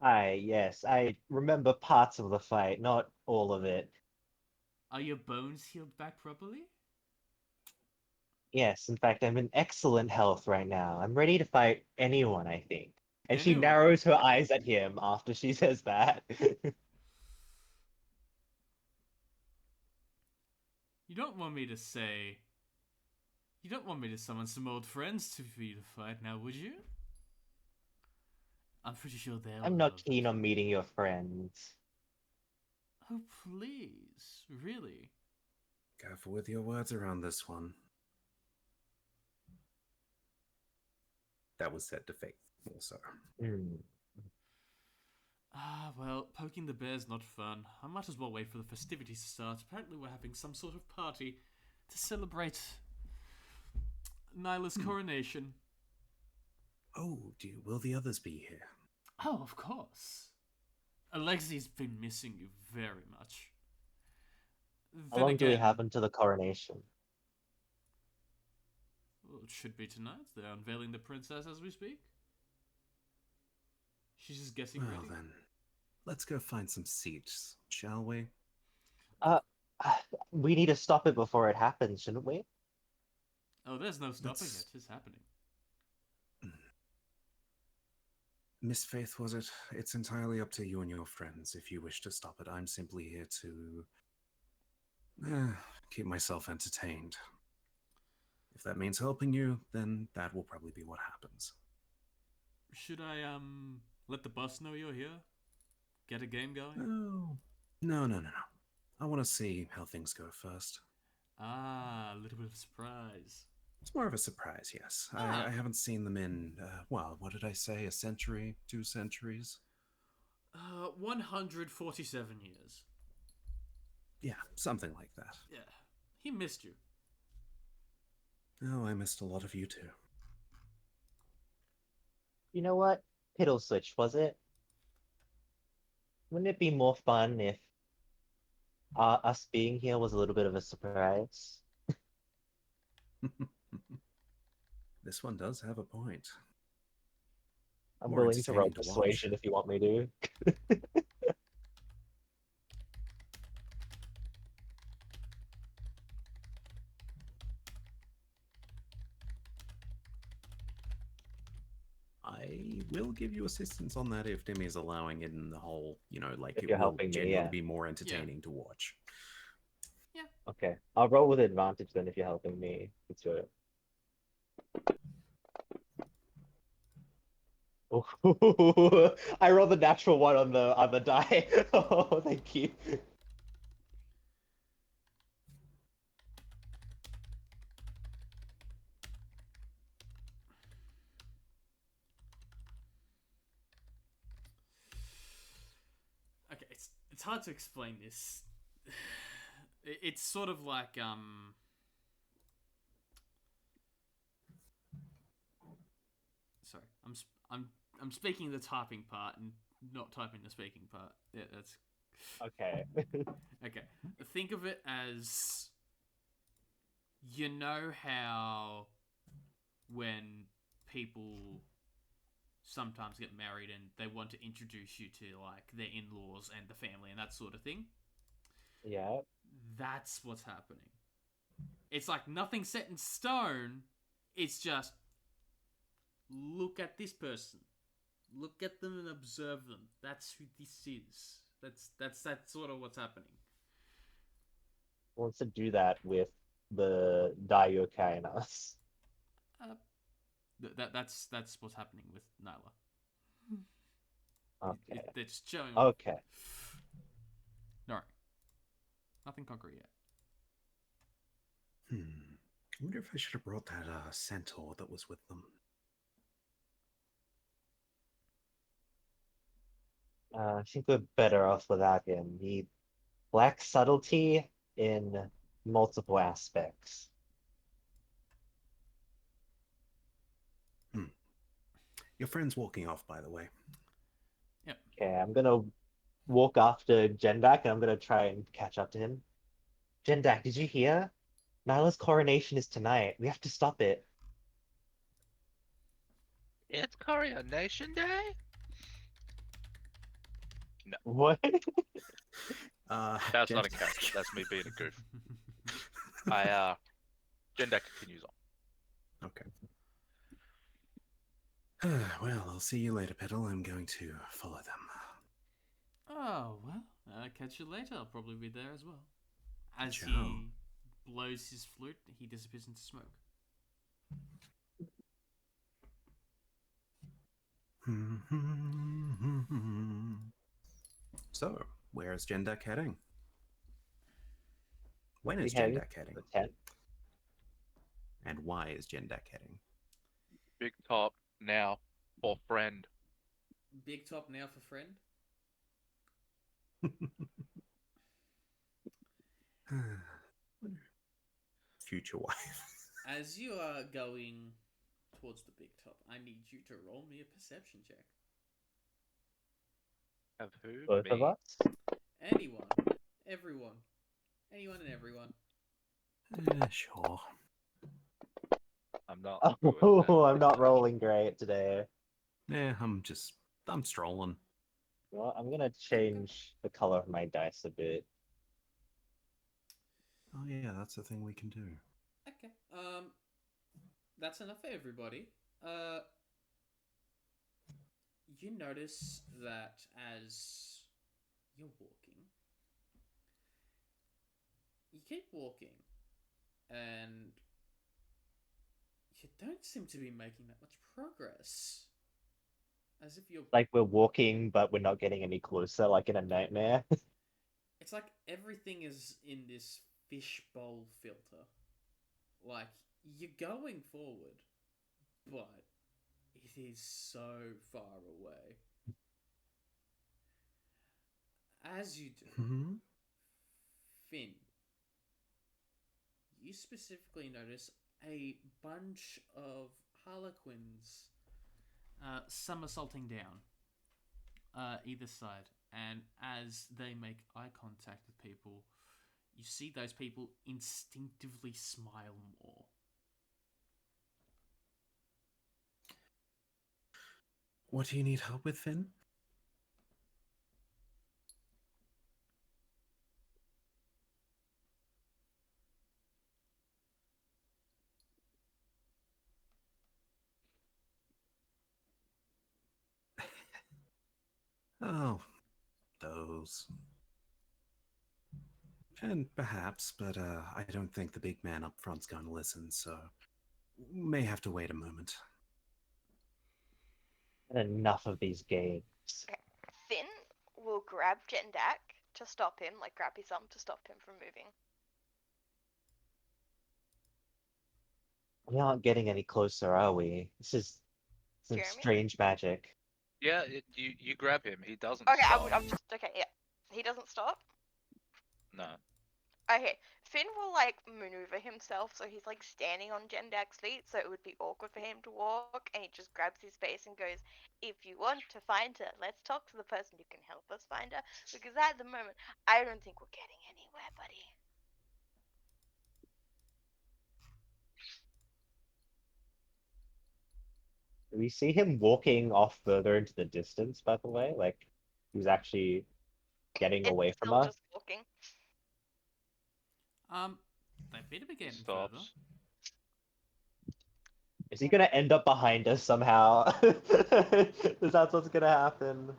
[SPEAKER 2] Hi, yes, I remember parts of the fight, not all of it.
[SPEAKER 1] Are your bones healed back properly?
[SPEAKER 2] Yes, in fact, I'm in excellent health right now. I'm ready to fight anyone, I think. And she
[SPEAKER 1] Anyone?
[SPEAKER 2] narrows her eyes at him after she says that.
[SPEAKER 1] You don't want me to say... You don't want me to summon some old friends for you to fight now, would you? I'm pretty sure they'll...
[SPEAKER 2] I'm not keen on meeting your friends.
[SPEAKER 1] Oh, please. Really?
[SPEAKER 4] Careful with your words around this one. That was said to Faith, also.
[SPEAKER 1] Well, poking the bear's not fun. I might as well wait for the festivities to start. Apparently we're having some sort of party to celebrate Nyla's coronation.
[SPEAKER 4] Oh, will the others be here?
[SPEAKER 1] Oh, of course. Alexi's been missing you very much.
[SPEAKER 2] How
[SPEAKER 1] Then
[SPEAKER 2] long do we
[SPEAKER 1] again,
[SPEAKER 2] have until the coronation?
[SPEAKER 1] well, it should be tonight. They're unveiling the princess as we speak. She's just getting
[SPEAKER 4] Well
[SPEAKER 1] ready.
[SPEAKER 4] then, let's go find some seats, shall we?
[SPEAKER 2] Uh, we need to stop it before it happens, shouldn't we?
[SPEAKER 1] Oh, there's no stopping
[SPEAKER 4] Let's-
[SPEAKER 1] it. It's happening.
[SPEAKER 4] Miss Faith, was it? It's entirely up to you and your friends if you wish to stop it. I'm simply here to keep myself entertained. If that means helping you, then that will probably be what happens.
[SPEAKER 1] Should I let the boss know you're here? Get a game going?
[SPEAKER 4] Oh, no. I want to see how things go first.
[SPEAKER 1] Ah, a little bit of surprise.
[SPEAKER 4] It's more of a surprise, yes.
[SPEAKER 1] Ah.
[SPEAKER 4] I haven't seen them in, well, what did I say? A century? 2 centuries?
[SPEAKER 1] 147 years.
[SPEAKER 4] Yeah, something like that.
[SPEAKER 1] Yeah, he missed you.
[SPEAKER 4] Oh, I missed a lot of you too.
[SPEAKER 2] You know what? Piddle switch, was it? Wouldn't it be more fun if us being here was a little bit of a surprise?
[SPEAKER 4] This one does have a point.
[SPEAKER 2] I'm
[SPEAKER 4] More
[SPEAKER 2] willing to roll
[SPEAKER 4] entertaining to watch.
[SPEAKER 2] persuasion if you want me to.
[SPEAKER 4] I will give you assistance on that if Demi's allowing it in the whole, like
[SPEAKER 2] If
[SPEAKER 4] it
[SPEAKER 2] you're
[SPEAKER 4] will
[SPEAKER 2] helping me,
[SPEAKER 4] genuinely
[SPEAKER 2] yeah.
[SPEAKER 4] be more entertaining to watch.
[SPEAKER 2] Okay, I'll roll with advantage then if you're helping me. Let's do it. Ooh, I rolled the natural one on the die. Oh, thank you.
[SPEAKER 1] Okay, it's hard to explain this. It's sort of like Sorry, I'm speaking the typing part and not typing the speaking part. Yeah, that's
[SPEAKER 2] Okay.
[SPEAKER 1] okay. Think of it as how when people sometimes get married and they want to introduce you to like their in-laws and the family and that sort of thing.
[SPEAKER 2] Yeah.
[SPEAKER 1] That's what's happening. It's like nothing set in stone. It's just look at this person. Look at them and observe them. That's who this is. That's sort of what's happening.
[SPEAKER 2] Wants to do that with the Daiokai in us.
[SPEAKER 1] That's what's happening with Nyla.
[SPEAKER 2] Okay.
[SPEAKER 1] They're just showing.
[SPEAKER 2] Okay.
[SPEAKER 1] No, nothing concrete yet.
[SPEAKER 4] I wonder if I should have brought that centaur that was with them.
[SPEAKER 2] I think we're better off without him. He lacks subtlety in multiple aspects.
[SPEAKER 4] Your friend's walking off, by the way.
[SPEAKER 1] Yep.
[SPEAKER 2] Okay, I'm gonna walk after Jendak and I'm gonna try and catch up to him. Jendak, did you hear? Nyla's coronation is tonight. We have to stop it.
[SPEAKER 5] It's Coronation Day?
[SPEAKER 2] What?
[SPEAKER 5] That's not a character. That's me being a goof. Gender continues on.
[SPEAKER 4] Okay. Well, I'll see you later, Petal. I'm going to follow them.
[SPEAKER 1] Oh well, catch you later. I'll probably be there as well. As
[SPEAKER 4] Ciao.
[SPEAKER 1] he blows his flute, he disappears into smoke.
[SPEAKER 4] So, where is Jendak heading? When is
[SPEAKER 2] We heading
[SPEAKER 4] Jendak heading?
[SPEAKER 2] The tent.
[SPEAKER 4] And why is Jendak heading?
[SPEAKER 5] Big top now for friend.
[SPEAKER 1] Big top now for friend.
[SPEAKER 4] Future wife.
[SPEAKER 1] As you are going towards the big top, I need you to roll me a perception check.
[SPEAKER 5] Of who?
[SPEAKER 2] Both
[SPEAKER 5] Me?
[SPEAKER 2] of us?
[SPEAKER 1] Anyone, everyone, Anyone and everyone.
[SPEAKER 4] Sure.
[SPEAKER 5] I'm not good at that.
[SPEAKER 2] Oh, I'm not rolling great today.
[SPEAKER 4] I'm strolling.
[SPEAKER 2] Well, I'm gonna change the color of my dice a bit.
[SPEAKER 4] Oh yeah, that's the thing we can do.
[SPEAKER 1] Okay. That's enough for everybody. You notice that as you're walking, you keep walking, and you don't seem to be making that much progress. As if you're.
[SPEAKER 2] Like we're walking, but we're not getting any closer, like in a nightmare.
[SPEAKER 1] It's like everything is in this fishbowl filter. Like, you're going forward, but it is so far away. As you do,
[SPEAKER 4] Hmm.
[SPEAKER 1] Finn, you specifically notice a bunch of harlequins somersaulting down either side. And as they make eye contact with people, you see those people instinctively smile more.
[SPEAKER 4] What do you need help with, Finn? Oh, those. And perhaps, but I don't think the big man up front's going to listen, so may have to wait a moment.
[SPEAKER 2] Enough of these games.
[SPEAKER 3] Finn will grab Jendak to stop him, like grab his arm to stop him from moving.
[SPEAKER 2] We aren't getting any closer, are we? This is some
[SPEAKER 3] Jeremy?
[SPEAKER 2] strange magic.
[SPEAKER 5] Yeah, you grab him. He doesn't
[SPEAKER 3] Okay,
[SPEAKER 5] stop.
[SPEAKER 3] I'm just okay. Yeah, he doesn't stop.
[SPEAKER 5] No.
[SPEAKER 3] Okay, Finn will like maneuver himself so he's like standing on Jendak's feet, so it would be awkward for him to walk, and he just grabs his face and goes, "If you want to find her, let's talk to the person who can help us find her, because at the moment, I don't think we're getting anywhere, buddy."
[SPEAKER 2] Do we see him walking off further into the distance, by the way? Like, he's actually getting
[SPEAKER 3] It's
[SPEAKER 2] away from
[SPEAKER 3] still
[SPEAKER 2] us?
[SPEAKER 3] just walking.
[SPEAKER 1] They appear to be getting further.
[SPEAKER 5] Stops.
[SPEAKER 2] Is he gonna end up behind us somehow? Is that what's gonna happen?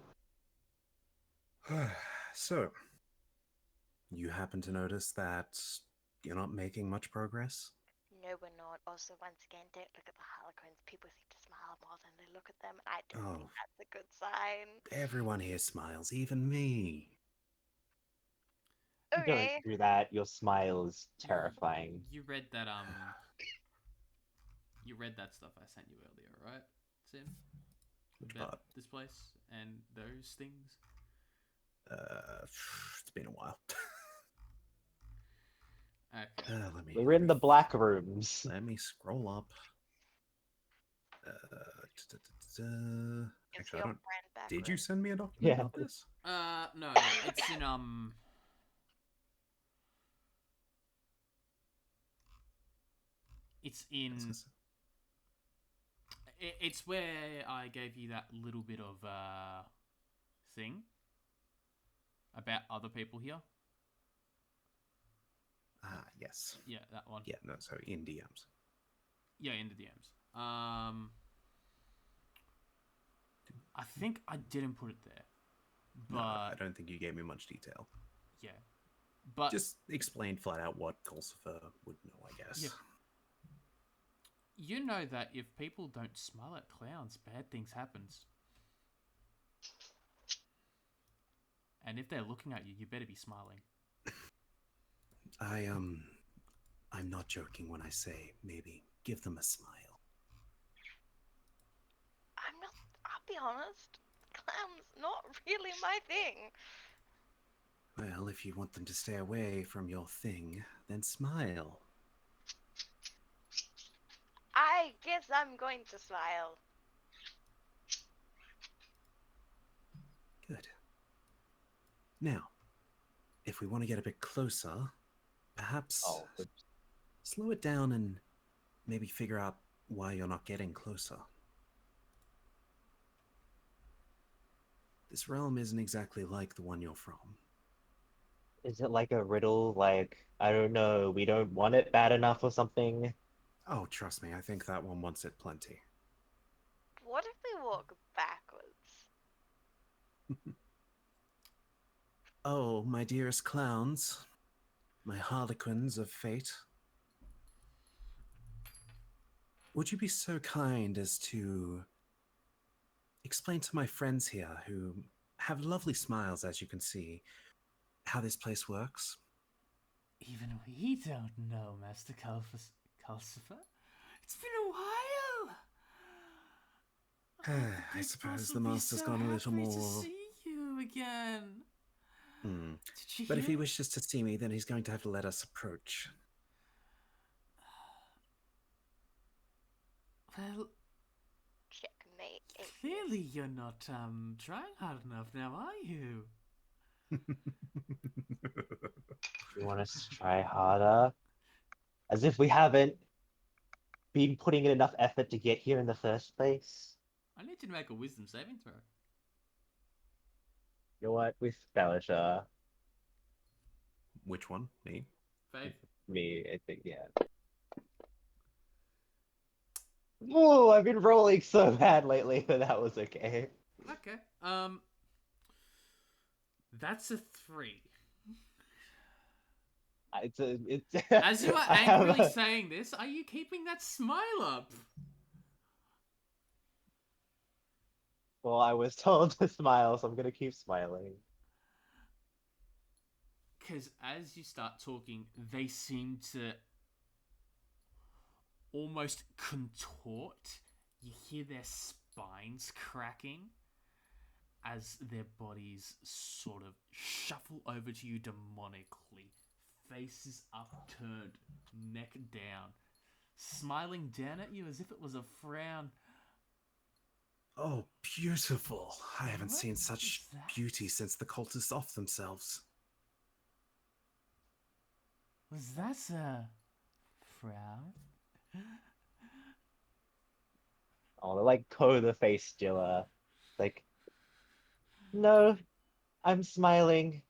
[SPEAKER 4] So, you happen to notice that you're not making much progress?
[SPEAKER 3] No, we're not. Also, once again, don't look at the Harlequins. People seem to smile more than they look at them, and I don't think
[SPEAKER 4] Oh.
[SPEAKER 3] that's a good sign.
[SPEAKER 4] Everyone here smiles, even me.
[SPEAKER 2] Don't
[SPEAKER 3] Okay.
[SPEAKER 2] do that. Your smile is terrifying.
[SPEAKER 1] You read that You read that stuff I sent you earlier, right, Sim?
[SPEAKER 4] Which
[SPEAKER 1] About
[SPEAKER 4] part?
[SPEAKER 1] this place and those things.
[SPEAKER 4] It's been a while.
[SPEAKER 1] Okay.
[SPEAKER 4] Let me.
[SPEAKER 2] We're in the black rooms.
[SPEAKER 4] Let me scroll up.
[SPEAKER 3] Is
[SPEAKER 4] Actually, I
[SPEAKER 3] your
[SPEAKER 4] don't.
[SPEAKER 3] friend back?
[SPEAKER 4] Did you send me a document
[SPEAKER 2] Yeah.
[SPEAKER 4] about this?
[SPEAKER 1] No. It's in It's in. It's where I gave you that little bit of thing about other people here.
[SPEAKER 4] Yes.
[SPEAKER 1] Yeah, that one.
[SPEAKER 4] Yeah, no, so in DMs.
[SPEAKER 1] Yeah, in the DMs. I think I didn't put it there, but
[SPEAKER 4] No, I don't think you gave me much detail.
[SPEAKER 1] yeah, but
[SPEAKER 4] Just explain flat out what Culcifer would know, I guess.
[SPEAKER 1] Yeah. You know that if people don't smile at clowns, bad things happens. And if they're looking at you, you better be smiling.
[SPEAKER 4] I'm not joking when I say maybe give them a smile.
[SPEAKER 3] I'm not. I'll be honest. Clowns not really my thing.
[SPEAKER 4] Well, if you want them to stay away from your thing, then smile.
[SPEAKER 3] I guess I'm going to smile.
[SPEAKER 4] Good. Now, if we want to get a bit closer, Perhaps
[SPEAKER 2] Oh, but
[SPEAKER 4] slow it down and maybe figure out why you're not getting closer. This realm isn't exactly like the one you're from.
[SPEAKER 2] is it like a riddle? Like, I don't know, we don't want it bad enough or something?
[SPEAKER 4] Oh, trust me, I think that one wants it plenty.
[SPEAKER 3] What if we walk backwards?
[SPEAKER 4] Oh, my dearest clowns, my harlequins of fate. Would you be so kind as to explain to my friends here, who have lovely smiles, as you can see, how this place works?
[SPEAKER 1] Even we don't know, Master Culcifer. It's been a while. Oh, the
[SPEAKER 4] I
[SPEAKER 1] big boss
[SPEAKER 4] suppose
[SPEAKER 1] will
[SPEAKER 4] the
[SPEAKER 1] be
[SPEAKER 4] master's
[SPEAKER 1] so
[SPEAKER 4] gone a little
[SPEAKER 1] happy to
[SPEAKER 4] more.
[SPEAKER 1] see you again.
[SPEAKER 4] Hmm.
[SPEAKER 1] Did you
[SPEAKER 4] But if
[SPEAKER 1] hear?
[SPEAKER 4] he wishes to see me, then he's going to have to let us approach.
[SPEAKER 1] Well,
[SPEAKER 3] Checkmate.
[SPEAKER 1] clearly you're not trying hard enough now, are you?
[SPEAKER 2] You want us to try harder? As if we haven't been putting in enough effort to get here in the first place.
[SPEAKER 1] I need you to make a wisdom saving throw.
[SPEAKER 2] You know what? With Belisha,
[SPEAKER 4] Which one? Me?
[SPEAKER 1] Faith.
[SPEAKER 2] me, I think, yeah. Whoa, I've been rolling so bad lately, but that was okay.
[SPEAKER 1] Okay. That's a 3.
[SPEAKER 2] It's
[SPEAKER 1] As you are
[SPEAKER 2] I have
[SPEAKER 1] angrily saying this, are you keeping that smile up?
[SPEAKER 2] well, I was told to smile, so I'm gonna keep smiling.
[SPEAKER 1] Because as you start talking, they seem to almost contort. You hear their spines cracking as their bodies sort of shuffle over to you demonically. Faces upturned, neck down, smiling down at you as if it was a frown.
[SPEAKER 4] Oh, beautiful. I haven't
[SPEAKER 1] What
[SPEAKER 4] seen such
[SPEAKER 1] is that?
[SPEAKER 4] beauty since the cultists off themselves.
[SPEAKER 1] Was that a frown?
[SPEAKER 2] Oh, like Ko the face stiller. Like, no, I'm smiling.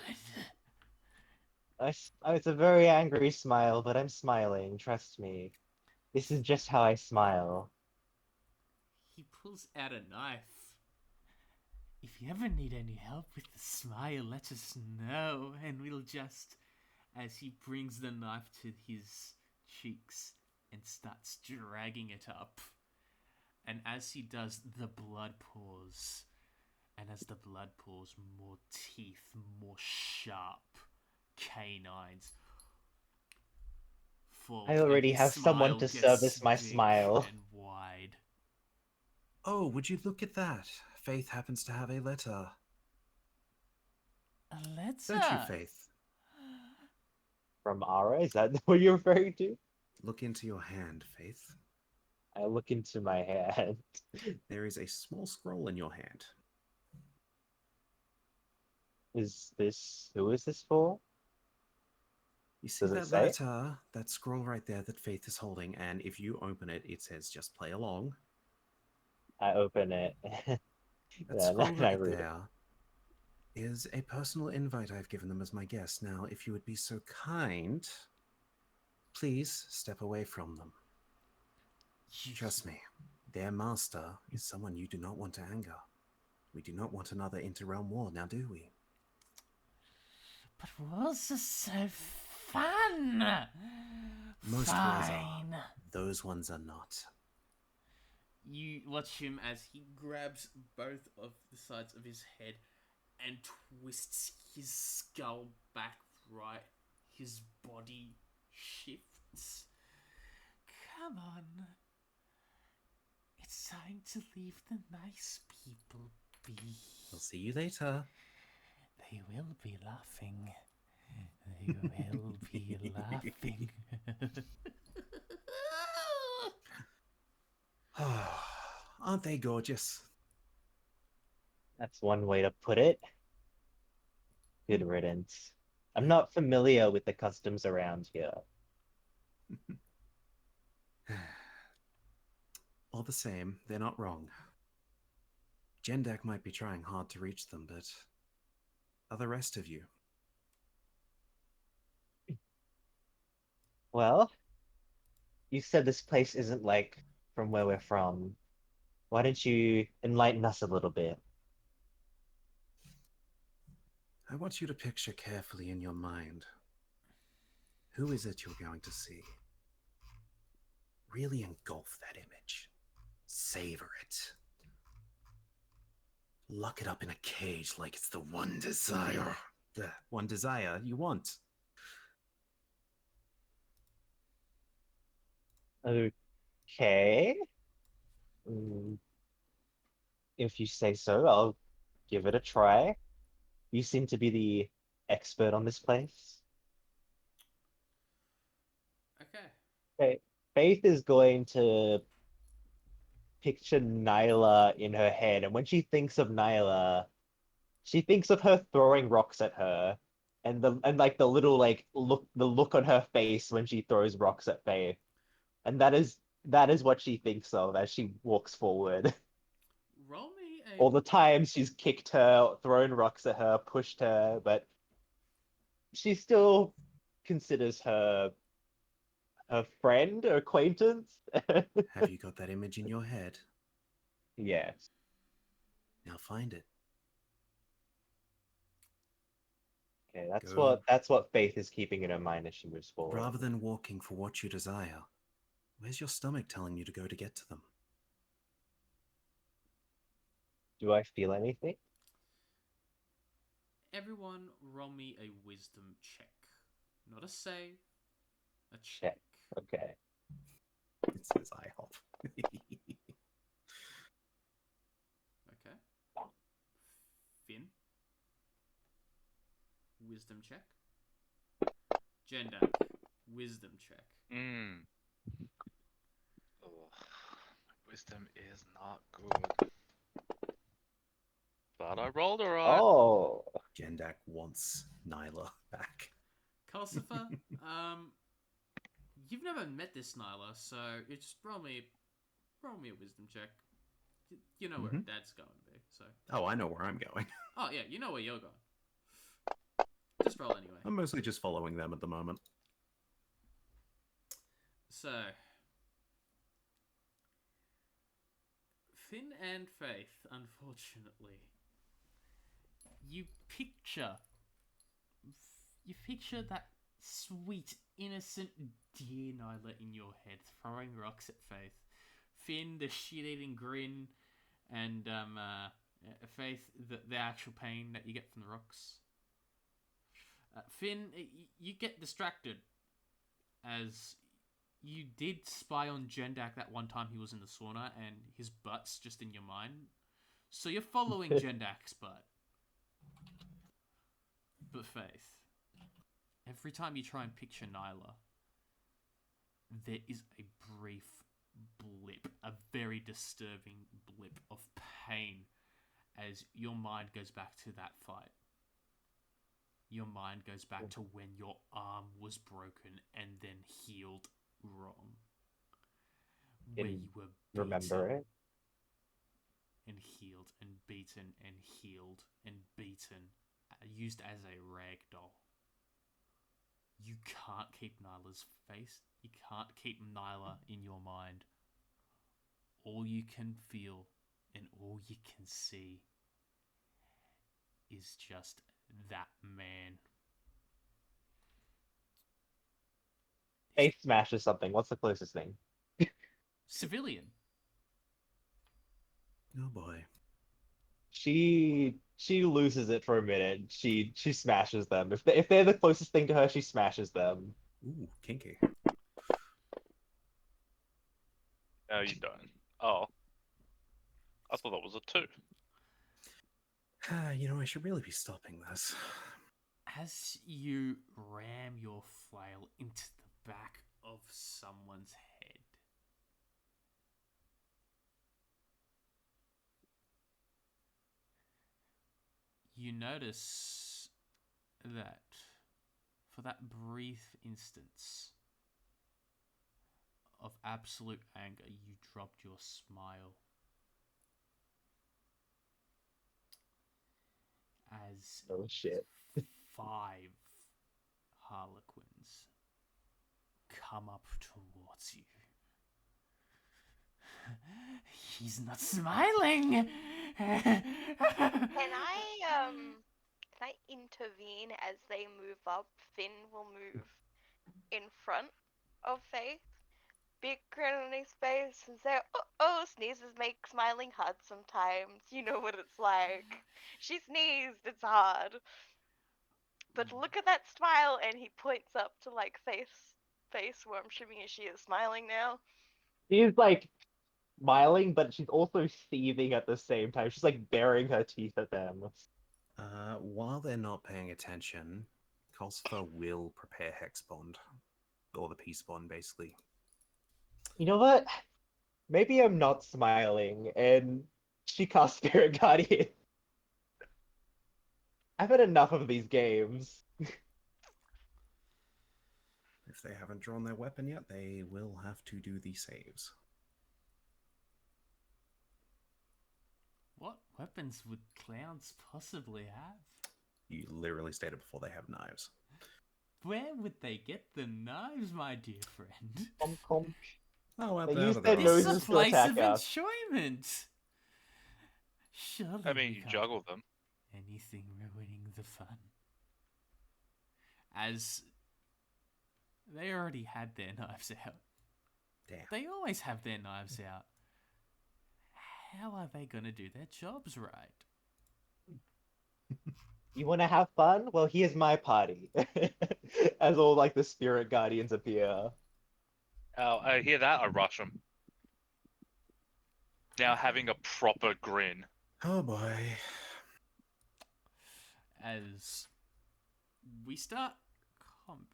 [SPEAKER 1] Good.
[SPEAKER 2] It's a very angry smile, but I'm smiling, trust me. This is just how I smile.
[SPEAKER 1] He pulls out a knife. If you ever need any help with the smile, let us know, and we'll just. As he brings the knife to his cheeks and starts dragging it up. And as he does, the blood pours. And as the blood pours, more teeth, more sharp canines fall.
[SPEAKER 2] I
[SPEAKER 1] And
[SPEAKER 2] already
[SPEAKER 1] his
[SPEAKER 2] have someone
[SPEAKER 1] smile
[SPEAKER 2] to
[SPEAKER 1] gets
[SPEAKER 2] service my
[SPEAKER 1] thick
[SPEAKER 2] smile.
[SPEAKER 1] and wide.
[SPEAKER 4] Oh, would you look at that? Faith happens to have a letter.
[SPEAKER 1] A letter?
[SPEAKER 4] Don't you, Faith?
[SPEAKER 2] From Ara, is that what you're referring to?
[SPEAKER 4] Look into your hand, Faith.
[SPEAKER 2] I look into my hand.
[SPEAKER 4] There is a small scroll in your hand.
[SPEAKER 2] Who is this for?
[SPEAKER 4] You see
[SPEAKER 2] Does it
[SPEAKER 4] that
[SPEAKER 2] say?
[SPEAKER 4] letter, that scroll right there that Faith is holding, and if you open it, it says just play along.
[SPEAKER 2] I open it.
[SPEAKER 4] That
[SPEAKER 2] Yeah,
[SPEAKER 4] scroll
[SPEAKER 2] and I
[SPEAKER 4] right
[SPEAKER 2] read it.
[SPEAKER 4] there is a personal invite I've given them as my guest. Now, if you would be so kind, please step away from them. Trust me, their master is someone you do not want to anger. We do not want another interrealm war, now do we?
[SPEAKER 1] But wars are so fun.
[SPEAKER 4] Most
[SPEAKER 1] Fine.
[SPEAKER 4] wars are. Those ones are not.
[SPEAKER 1] You watch him as he grabs both of the sides of his head and twists his skull back right. His body shifts. Come on. It's time to leave the nice people be.
[SPEAKER 4] We'll see you later.
[SPEAKER 1] They will be laughing. They will be laughing.
[SPEAKER 4] Aren't they gorgeous?
[SPEAKER 2] That's one way to put it. Good riddance. I'm not familiar with the customs around here.
[SPEAKER 4] All the same, they're not wrong. Jendak might be trying hard to reach them, but are the rest of you?
[SPEAKER 2] Well, you said this place isn't like from where we're from. Why don't you enlighten us a little bit?
[SPEAKER 4] I want you to picture carefully in your mind. Who is it you're going to see? Really engulf that image. Savor it. Lock it up in a cage like it's the one desire. The one desire you want.
[SPEAKER 2] Okay. Mm, if you say so, I'll give it a try. You seem to be the expert on this place.
[SPEAKER 1] Okay.
[SPEAKER 2] Okay. Faith is going to picture Nyla in her head, and when she thinks of Nyla, she thinks of her throwing rocks at her, and like the look on her face when she throws rocks at Faith, and that is what she thinks of as she walks forward.
[SPEAKER 1] Roll me a.
[SPEAKER 2] All the times she's kicked her, thrown rocks at her, pushed her, but she still considers her friend, her acquaintance.
[SPEAKER 4] Have you got that image in your head?
[SPEAKER 2] Yes.
[SPEAKER 4] Now find it.
[SPEAKER 2] Okay,
[SPEAKER 4] Go.
[SPEAKER 2] that's what Faith is keeping in her mind as she moves forward.
[SPEAKER 4] Rather than walking for what you desire, where's your stomach telling you to go to get to them?
[SPEAKER 2] Do I feel anything?
[SPEAKER 1] Everyone, roll me a wisdom check. Not a save, a check.
[SPEAKER 2] Check. Okay.
[SPEAKER 4] It says I hop.
[SPEAKER 1] Okay. Finn. Wisdom check. Jendak. Wisdom check.
[SPEAKER 5] Mm. Oh, wisdom is not good. But I rolled alright.
[SPEAKER 2] Oh,
[SPEAKER 4] Jendak wants Nyla back.
[SPEAKER 1] Culcifer, you've never met this Nyla, so you just roll me a wisdom check. You know where
[SPEAKER 4] Mhm.
[SPEAKER 1] Dad's going to be, so.
[SPEAKER 4] Oh, I know where I'm going.
[SPEAKER 1] Oh yeah, you know where you're going. Just roll anyway.
[SPEAKER 4] I'm mostly just following them at the moment.
[SPEAKER 1] So, Finn and Faith, unfortunately, you picture that sweet, innocent dear Nyla in your head throwing rocks at Faith. Finn, the shit-eating grin, and Faith, the actual pain that you get from the rocks. Finn, you get distracted as you did spy on Jendak that one time he was in the sauna and his butt's just in your mind. So you're following Jendak's butt. But Faith, every time you try and picture Nyla, there is a brief blip, a very disturbing blip of pain as your mind goes back to that fight. Your mind goes back to when your arm was broken and then healed wrong. Where you were
[SPEAKER 2] remember
[SPEAKER 1] beaten
[SPEAKER 2] it?
[SPEAKER 1] and healed and beaten and healed and beaten, used as a rag doll. You can't keep Nyla's face. You can't keep Nyla in your mind. All you can feel and all you can see is just that man.
[SPEAKER 2] Faith smashes something. What's the closest thing?
[SPEAKER 1] Civilian.
[SPEAKER 4] Oh boy.
[SPEAKER 2] She loses it for a minute. She smashes them. If they're the closest thing to her, she smashes them.
[SPEAKER 4] Ooh, kinky.
[SPEAKER 5] No, you don't. Oh. I thought that was a 2.
[SPEAKER 4] I should really be stopping this.
[SPEAKER 1] As you ram your flail into the back of someone's head, you notice that for that brief instance of absolute anger, you dropped your smile. As
[SPEAKER 2] Oh shit.
[SPEAKER 1] 5 harlequins come up towards you. He's not smiling.
[SPEAKER 3] Can I intervene as they move up? Finn will move in front of Faith, big grin on his face, and say, "Oh, sneezes make smiling hard sometimes. You know what it's like. She sneezed. It's hard. But look at that smile," and he points up to like face where I'm assuming she is smiling now.
[SPEAKER 2] She's like smiling, but she's also seething at the same time. She's like baring her teeth at them.
[SPEAKER 4] While they're not paying attention, Culcifer will prepare Hex Bond. Or the Peace Bond, basically.
[SPEAKER 2] You know what? Maybe I'm not smiling, and she casts Spirit Guardian. I've had enough of these games.
[SPEAKER 4] If they haven't drawn their weapon yet, they will have to do the saves.
[SPEAKER 1] What weapons would clowns possibly have?
[SPEAKER 4] You literally stated before they have knives.
[SPEAKER 1] Where would they get the knives, my dear friend?
[SPEAKER 4] Oh, out
[SPEAKER 2] They
[SPEAKER 4] there,
[SPEAKER 2] use
[SPEAKER 4] out
[SPEAKER 2] their
[SPEAKER 4] there.
[SPEAKER 1] This is
[SPEAKER 2] noses
[SPEAKER 1] a
[SPEAKER 2] to
[SPEAKER 1] place
[SPEAKER 2] attack
[SPEAKER 1] of
[SPEAKER 2] us.
[SPEAKER 1] enjoyment. Surely
[SPEAKER 5] I mean,
[SPEAKER 1] we
[SPEAKER 5] you
[SPEAKER 1] can't
[SPEAKER 5] juggle them.
[SPEAKER 1] anything ruining the fun. As they already had their knives out.
[SPEAKER 4] Damn.
[SPEAKER 1] They always have their knives out. How are they going to do their jobs right?
[SPEAKER 2] You want to have fun? Well, here's my party. As all like the Spirit Guardians appear.
[SPEAKER 5] Oh, I hear that. I rush them. Now having a proper grin.
[SPEAKER 4] Oh boy.
[SPEAKER 1] As we start combat,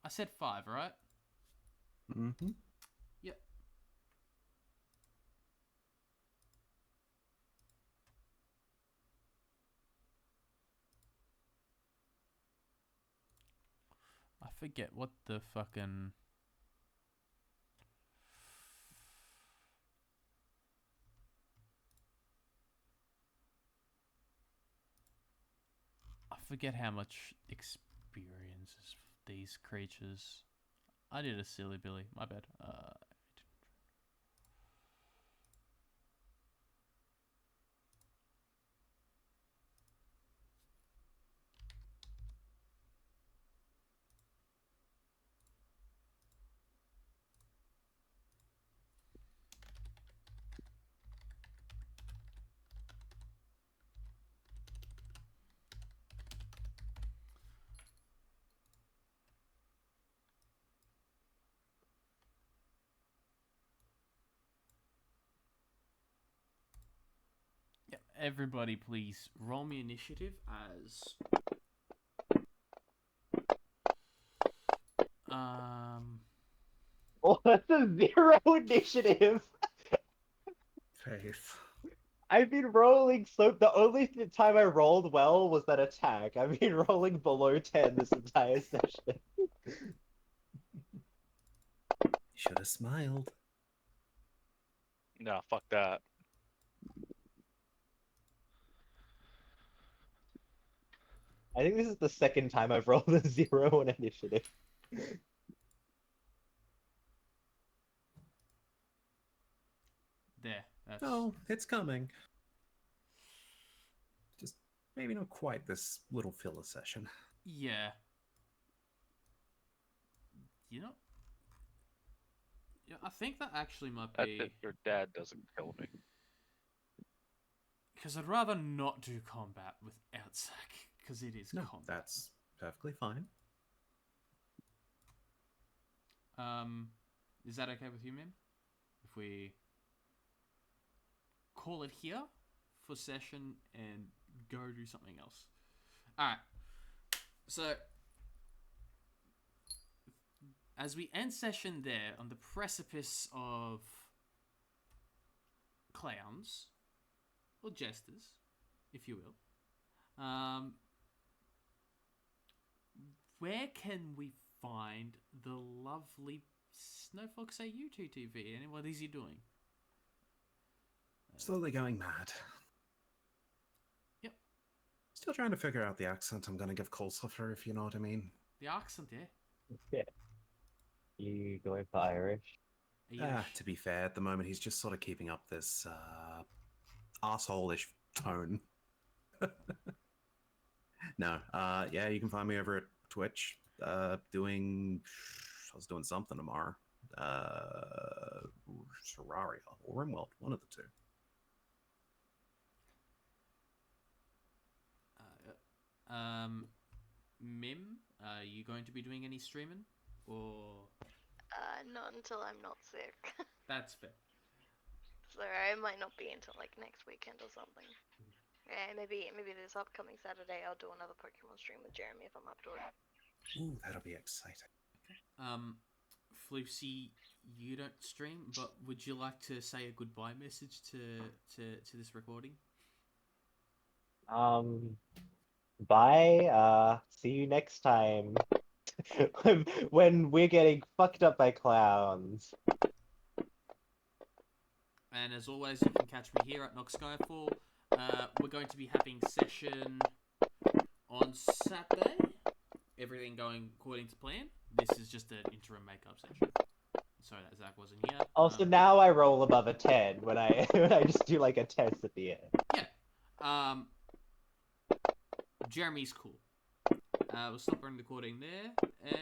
[SPEAKER 1] I said 5, right?
[SPEAKER 4] Mm-hmm.
[SPEAKER 1] Yep. I forget what the fucking... I forget how much experience is these creatures. I did a silly Billy. My bad. Yep. Everybody, please roll me initiative as
[SPEAKER 2] Oh, that's a 0 initiative.
[SPEAKER 4] Faith.
[SPEAKER 2] I've been rolling so the only time I rolled well was that attack. I've been rolling below 10 this entire session.
[SPEAKER 4] Should have smiled.
[SPEAKER 5] Nah, fuck that.
[SPEAKER 2] I think this is the second time I've rolled a 0 on initiative.
[SPEAKER 1] there. That's
[SPEAKER 4] Oh, it's coming. Just maybe not quite this little filler session.
[SPEAKER 1] yeah. You know, yeah, I think that actually might
[SPEAKER 5] That's
[SPEAKER 1] be
[SPEAKER 5] if your dad doesn't kill me.
[SPEAKER 1] because I'd rather not do combat without Zack because it is
[SPEAKER 4] No,
[SPEAKER 1] combat.
[SPEAKER 4] that's perfectly fine.
[SPEAKER 1] Is that okay with you, Mim? If we call it here for session and go do something else. All right. So as we end session there on the precipice of clowns or jesters, if you will, where can we find the lovely Snowfox Say YouTube TV? And what is he doing?
[SPEAKER 4] Slowly going mad.
[SPEAKER 1] Yep.
[SPEAKER 4] Still trying to figure out the accent I'm gonna give Culcifer, if you know what I mean.
[SPEAKER 1] The accent, yeah.
[SPEAKER 2] Yeah. You going for Irish?
[SPEAKER 4] To be fair, at the moment he's just sort of keeping up this arsehole-ish tone. No, yeah, you can find me over at Twitch. I was doing something tomorrow. Terraria or Rimworld, one of the two.
[SPEAKER 1] Mim, are you going to be doing any streaming? Or
[SPEAKER 3] Not until I'm not sick.
[SPEAKER 1] that's fair.
[SPEAKER 3] So I might not be until like next weekend or something. Yeah, maybe this upcoming Saturday I'll do another Pokemon stream with Jeremy if I'm up to it.
[SPEAKER 4] Ooh, that'll be exciting.
[SPEAKER 1] Floofsy, you don't stream, but would you like to say a goodbye message to this recording?
[SPEAKER 2] Bye. See you next time. When we're getting fucked up by clowns.
[SPEAKER 1] And as always, you can catch me here at Nox Skyfall. We're going to be having session on Saturday. Everything going according to plan. This is just an interim makeup session. Sorry that Zach wasn't here.
[SPEAKER 2] Also, now I roll above a 10 when I when I just do like a test at the end.
[SPEAKER 1] Yeah. Jeremy's cool. We'll stop recording there. And